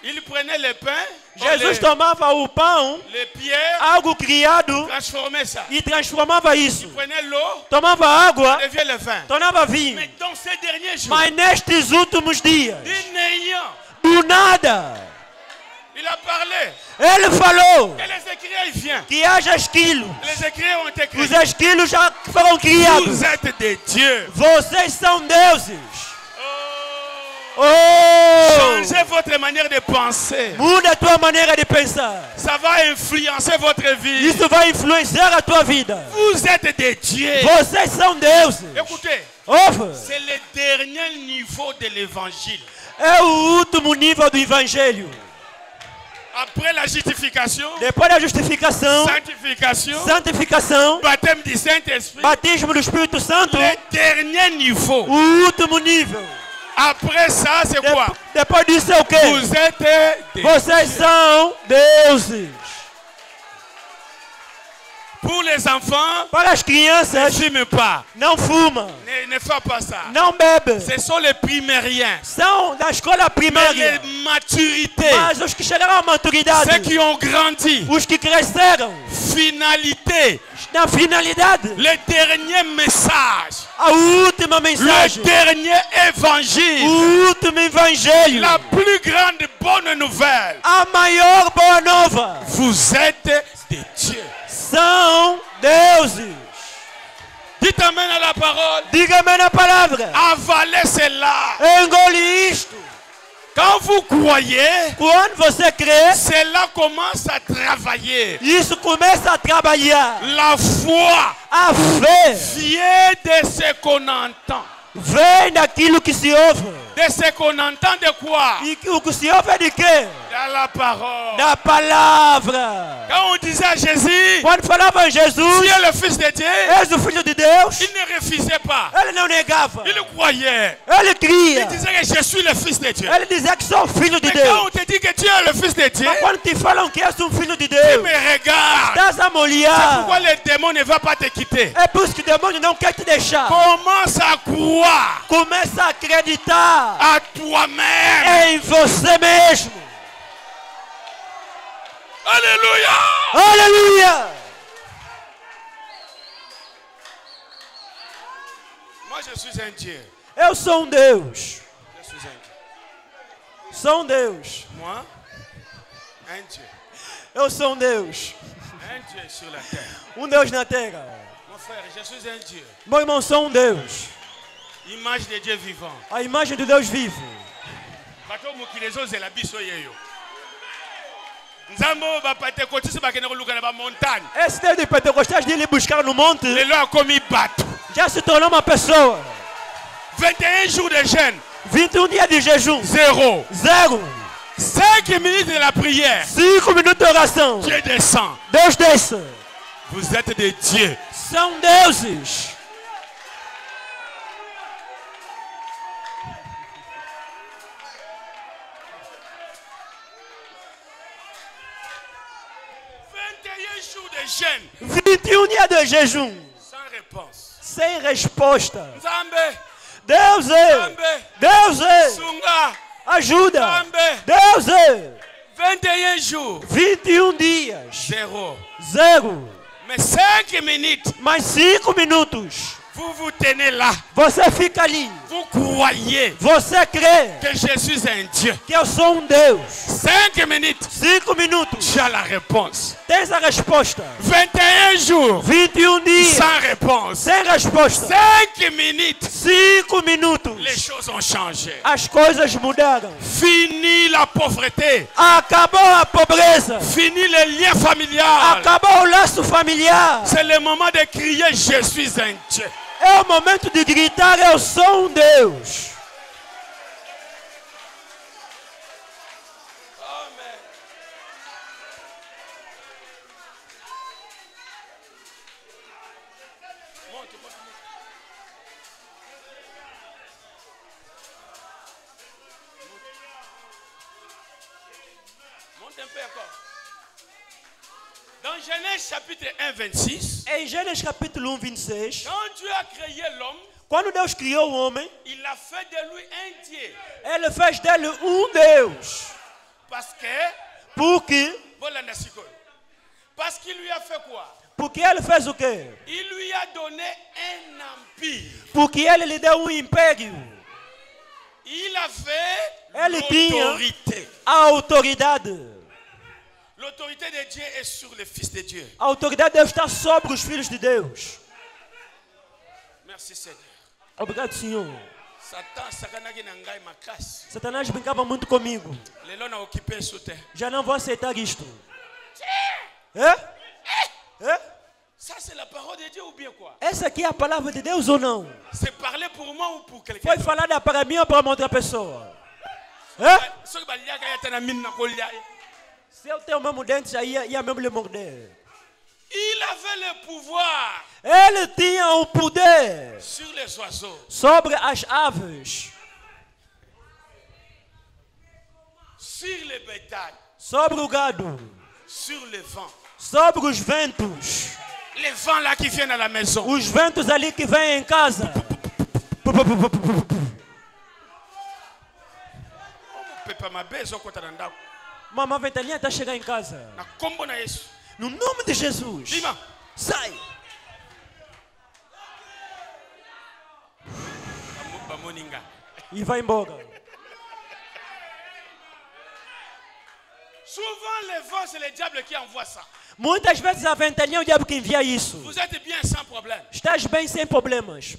il prenait le pain, Jesus tomava o pão, les pierres, algo criado, transformait ça. e transformava isso. Il prenait l'eau, Tomava água, devient le vin. tornava vinho. Mais dans ces derniers jours, Mas nestes últimos dias, du néant, do nada, il a parlé. ele falou Et les écriers viennent. que haja esquilos. Les écriers ont été Os créés. esquilos já foram criados. Vous êtes des dieux. Vocês são deuses. Oh. Oh! Changez votre manière de penser. Muda a tua maneira de pensar. Ça va influencer votre vie. Isso vai influenciar a tua vida. Vous êtes des dieux. Vocês são deuses. Écoutez, Ouve. c'est le dernier niveau de l'évangile. É o último nível do evangelho. Après la justification, Depois da justificação, sanctification, santificação, baptême du Saint-Esprit, batismo do Espírito Santo, le dernier niveau. o último nível. Après ça, c'est quoi? Depois disso é o quê? Vous êtes des Vocês dieux. são deuses. Pour les enfants, Para as ne crianças, fume pas. não fuma, Ne fais pas ça. não bebe. Ce sont les primériens. São da escola Mais primária. les maturités, Mas os que chegaram à maturidade, ceux qui ont grandi, os que cresceram, finalité, na finalidade, le dernier message, a última le mensagem, dernier évangile, o último evangelho, la plus grande bonne nouvelle. a maior boa nova. Vous êtes des dieux. São deuses. Dites amen à la parole. Diga-me na palavra. Avalez cela. Engole isto. Quand vous croyez, Quando você crê, cela commence à travailler. isso começa a trabalhar. La foi A fé vient de ce qu'on entend. vem daquilo que se ouve. De ce qu'on entend de quoi? E o que se ouve é de quê? Dans la parole. Da palavra. Quand on disait à Jésus, Quando falava em Jesus, tu es le Fils de Dieu, és o Filho de Deus, il ne refusait pas. ele não negava. Il croyait. Ele Il cria. disait que je suis le Fils de Dieu. Ele dizia que sou filho de Mais quand on Deus. te dit que tu es le Fils de Dieu, Mas quando te falam que és um filho de tu Deus, me regardes. estás a molhar. Pourquoi le démon ne va pas te quitter? É por isso que o demônio não quer te deixar. Commence à croire Começa a acreditar à toi-même. em você mesmo. Alléluia. Aleluia! Moi, je suis un Dieu. Eu sou um Deus. Je suis un Dieu. Sou um Deus. Moi, un Dieu. Eu sou um Deus. Un Dieu sur la terre. Um Deus na terra. Mon frère, je suis un Dieu. Meu irmão, sou um Deus. Image de Dieu vivant. A imagem do Deus vivo. Bato mukile ozela biso yeyo. Nzambo ba Pentecôtiste ba kene koluka na ba montagne. Esse Deus de Pentecostais de lhe buscar no monte Lelo akomi bato. já se tornou uma pessoa. 21 jours de jeûne. 21 dias de jejum. 0. 0. 5 minutes de la prière. 5 minutos de oração. Dieu descend. Deus desce. Vous êtes des dieux. São deuses. Jours de jeûne. 21 dias de jejum. Sans réponse. Sem resposta. Nzambe. Deus é. Nzambe. Deus é. Sunga. Ajuda. Nzambe. Deus é. 21 jours. 21 dias. 0. 0. Mais 5 minutes. Mais 5 minutos. Vous vous tenez là. Você fica ali. Vous croyez Você crê que je suis un Dieu. que eu sou um Deus. 5 minutes. 5 minutos. Tu as la réponse. Tens a resposta. 21 jours. 21 dias. Sans réponse. Sem resposta. 5 minutes. 5 minutos. Les choses ont changé. As coisas mudaram. Fini la pauvreté. Acabou a pobreza. Fini les liens familiaux. Acabou o laço familiar. C'est le moment de crier je suis un Dieu. É o momento de gritar eu sou um Deus. Amen. Monte. Monte un peu encore. Dans Genèse chapitre 1, 26, Em Gênesis capítulo 1, 26, quand Dieu a créé l'homme, quando Deus criou o homem, il a fait de lui un Dieu. ele fez dele um Deus. Parce que, Porque parce qu'il lui a fait quoi? Porque ele fez o quê? Il lui a donné un empire. Porque ele lhe deu um império. Il avait Ele tinha l'autorité. a autoridade. L'autorité de Dieu est sur le Fils de Dieu. A autoridade de Deus está sobre os filhos de Deus. Merci Seigneur. Obrigado, Senhor. Satan sakanaki na ngai makasi. Satanás brincava muito comigo. Lelo na occupé sous terre. Já não vou aceitar isto. É? Ça c'est la parole de Dieu ou bien quoi? Essa aqui é a palavra de Deus ou não? C'est parler pour moi ou pour quelqu'un? Foi falada para mim ou para uma outra pessoa? É? Soki baliaka ya tana mine na kolia. Se eu tenho o mesmo dente, aí ia mesmo lhe morder. Il avait le pouvoir Ele tinha o poder sur les oiseaux, sobre as aves, sur le bétail, sobre o gado, sur le vent. sobre os ventos. Les vents là qui viennent à la maison. Os ventos ali que vêm em casa. Pepa mabezo kota na ndako. Mamãe ventania está chegando em casa. Na kombo na Yesu. No nome de Jesus. Lima. Sai. Bamoninga. E vai embora. Souvent les vents c'est le diable qui envoie ça. Muitas vezes a ventania é o diabo que envia isso. Vous êtes bien sans problème. Estás bem sem problemas.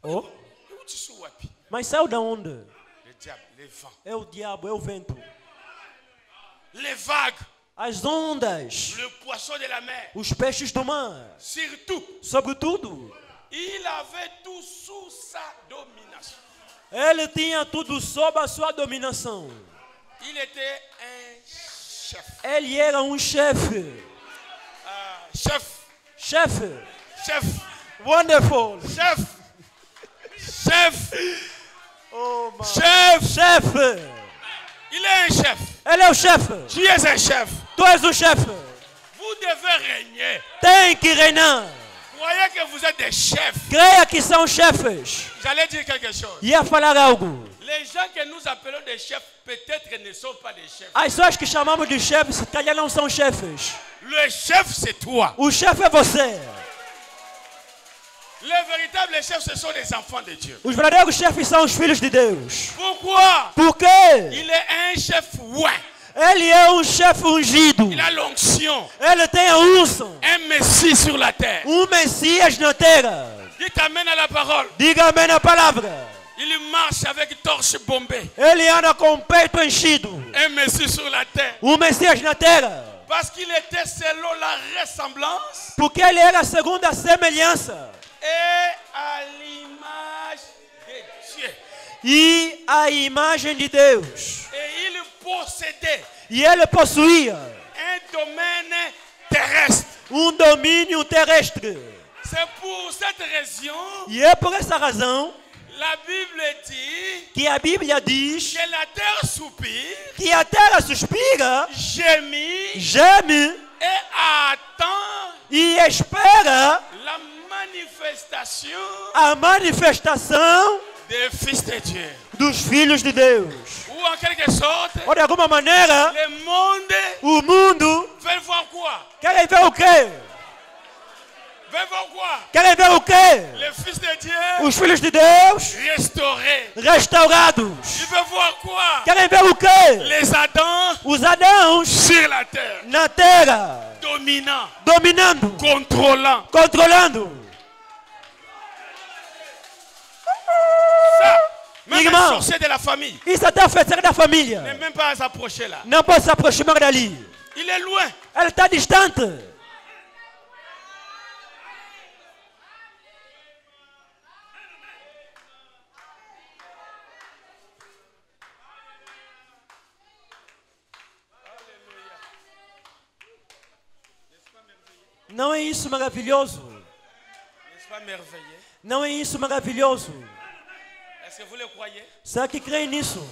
Oh? Mas saiu da onde? Le diable, les vents. É o diabo, é o vento. Les vagues. As ondas. Le poisson de la mer. Os peixes do mar. Surtout. Sobretudo. Il Il avait tout sous sa domination. Ele tinha tudo sob a sua dominação. Il était un chef. Ele era um chefe. Chef. Chefe. Chef. Wonderful. Chef. Chef. Oh, Chef. chefe. Il est un chef. Ele é o chefe. Tu es un chef. Tu és o chefe. Vous devez régner. Tem que reinar. Croyez que vous êtes des chefs. Creia que são chefes. J'allais dire quelque chose. Ia falar algo. Les gens que nous appelons des chefs, peut-être ne sont pas des chefs. As pessoas que chamamos de chefes, se calhar não são chefes. Le chef, c'est toi. O chefe é você. Les véritables chefs, ce sont les enfants de Dieu. Os verdadeiros chefes são os filhos de Deus. Pourquoi? Por quê? Il est un chef ouin. Ele é um chefe ungido. Il a l'onction. Ele tem a unção. Un Messie sur la terre. Messias na terra. Il t'amène à la parole. Diga amém na palavra. Il marche avec torche bombée. Ele anda com o peito enchido. Un Messie sur la terre. Messias na terra. Parce qu'il était selon la ressemblance. Porque ele era segundo a semelhança. Et à l'image de Dieu. E a imagem de Deus. Et il possédait E ele possuía un domaine terrestre. domínio terrestre. C'est pour cette raison E é por essa razão la Bible dit que a Bíblia diz que la terre soupire, que a terra suspira, gémit geme et attend e espera la manifestation a manifestação des fils de Dieu. dos filhos de Deus. Ou en quelque sorte, Ou de alguma maneira, le monde o mundo veut voir quoi? quer ver o quê? Veut voir quoi? Querem ver o quê? Les fils de Dieu Os filhos de Deus restaurés. restaurados. Il veut voir quoi? Querem ver o quê? Les Adams Os Adãos sur la terre, na terra, dominant, dominando, contrôlant. controlando. Ça, même Irmão, un sorcier de la famille isso até a feiticeira da família n'est même pas à s'approcher là. não pode se aproximar dali. Il est loin. Ela está distante. Não é isso maravilhoso? N'est-ce pas merveilleux? Não é isso maravilhoso? Est-ce que vous le croyez? Será que crê nisso?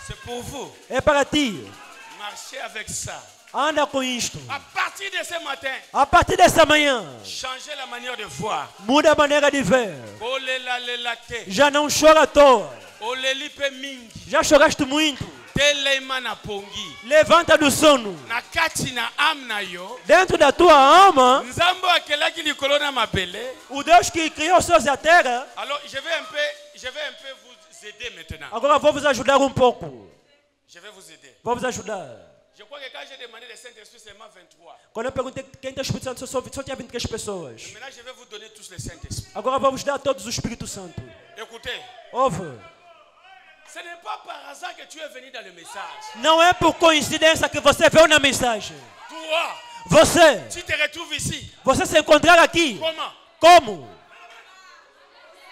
C'est pour vous. É para ti. Marchez avec ça. Anda com isto. À partir de ce matin, A partir dessa manhã, changez la manière de voir. muda a maneira de ver. Olelelelate. Já não chora à toa. Olelipe mingi. Já choraste muito. Telema na pongi. Levanta do sono. Na kati na amna yo. Dentro da tua alma, Nzambo akelaki likolo na mabele. o Deus que criou os céus e a terra. Alors, je vais un peu vous aider maintenant. Agora vou vos ajudar um pouco. Je vais vous aider. Vou vos ajudar. Je crois que quand j'ai demandé le Saint-Esprit, c'est seulement 23. Quando eu perguntei quem tem o Espírito Santo, só tinha 23 pessoas. Maintenant, je vais vous donner tous le Saint-Esprit. Agora vou vos dar todos o Espírito Santo. Écoutez, Ouve. ce n'est pas par hasard que tu es venu dans le message. Não é por coincidência que você veio na mensagem. Toi, Você tu te retrouves ici. Você se encontrar aqui. Comment? Como?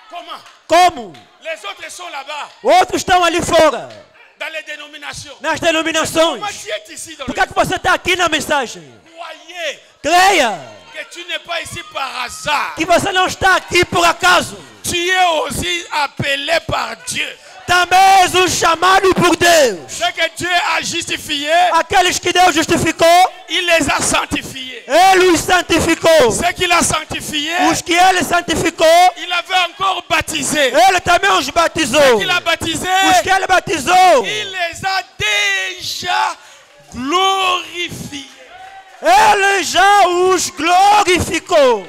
Comment? Como? Les autres sont là-bas, Outros estão ali fora, dans les dénominations. nas denominações. Comment tu es ici dans Por le que você está aqui na mensagem? Croyez Creia que tu n'es pas ici par hasard. que você não está aqui por acaso. Tu es aussi appelé par Dieu. Também és um chamado por Deus. Ce que Dieu a justifié, Aqueles que Deus justificou, il les a sanctifiés. Ele os santificou. Ce qu'il a sanctifié, Os que Ele santificou, il avait encore baptisé. Ele também os batizou. Il a baptisé, Os que Ele batizou, il les a déjà glorifiés. Ele já os glorificou.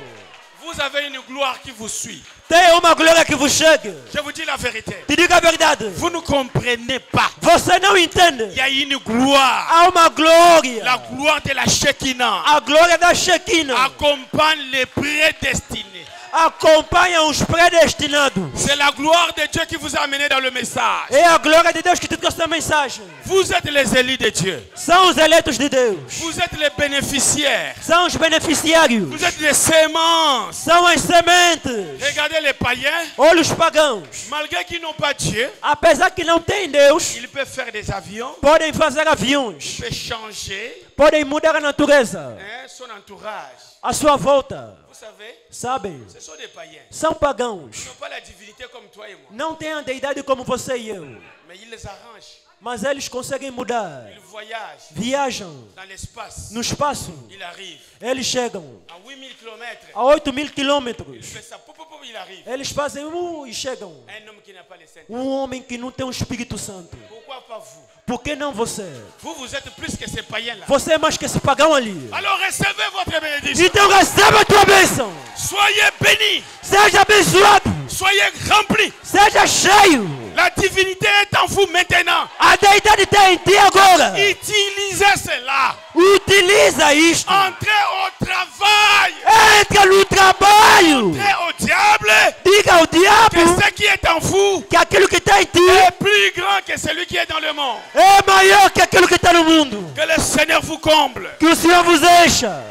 Vous avez une gloire qui vous suit. Tem uma glória que vos chegue. Je vous dis la vérité. Te digo a verdade. Vous ne comprenez pas. Você não entende. Il y a une gloire. Há uma glória. La gloire de la Shekinah A glória da Shekinah accompagne les prédestinés. acompanha os predestinados. C'est la gloire de Dieu qui vous a amené dans le message. É a glória de Deus que te trouxe a mensagem. Vous êtes les élus de Dieu. São os eleitos de Deus. Vous êtes les bénéficiaires. São os beneficiários. Vous êtes les semences. São as sementes. Regardez les païens, Olha os pagãos. malgré qu'ils n'ont pas Dieu, Apesar que não têm Deus, ils peuvent faire des avions, podem fazer aviões. ils peuvent changer Podem mudar a natureza. son entourage. À sua volta. Vous savez, Sabem? ce sont des païens. São pagãos. Ils n'ont pas la divinité comme toi et moi, Não têm a deidade como você e eu. mais ils les arrangent. Mas eles conseguem mudar. Ils voyagent Viajam dans l'espace. no espaço. Il arrive Eles chegam à 8000 km. a 8.000 Il quilômetros. fait ça, pou, pou, pou, il arrive. Eles fazem e chegam. Un homme qui n'a pas les saints. Homem que não tem o Espírito Santo. Pourquoi pas vous? Por que não você? Vous êtes plus que ces païens-là. Você é mais que esse pagão ali. Alors recevez votre bénédiction. Então receba a tua bênção. Soyez bénis. Seja abençoado. Soyez remplis. Seja cheio. La divinité est en vous maintenant. A deidade está em ti agora. Utilisez cela. Utiliza isto. Entrez au travail. Entra no trabalho. Entrez au diable. Diga ao Que diabo ce qui est en vous que aquilo que está em ti est plus grand que celui qui est dans le monde. é maior que aquilo que está no mundo. Que le Seigneur vous comble. Que o Senhor vos encha.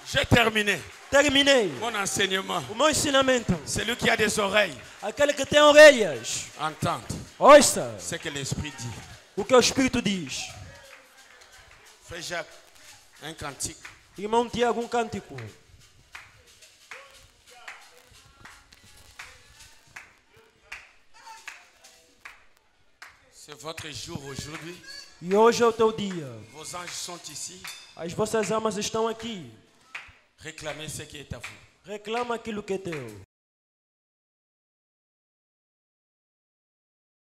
J'ai terminé Terminei. mon enseignement. O meu ensinamento. Celui qui a des oreilles, Aquele que tem orelhas, entende ouça ce que l'Esprit dit. o que o Espírito diz. Frère Jacques, un cantique. Irmão Tiago, um cântico. C'est votre jour aujourd'hui. E hoje é o teu dia. Vos anges sont ici. As vossas almas estão aqui. Réclamez ce qui est à vous. Reclama aquilo que é teu.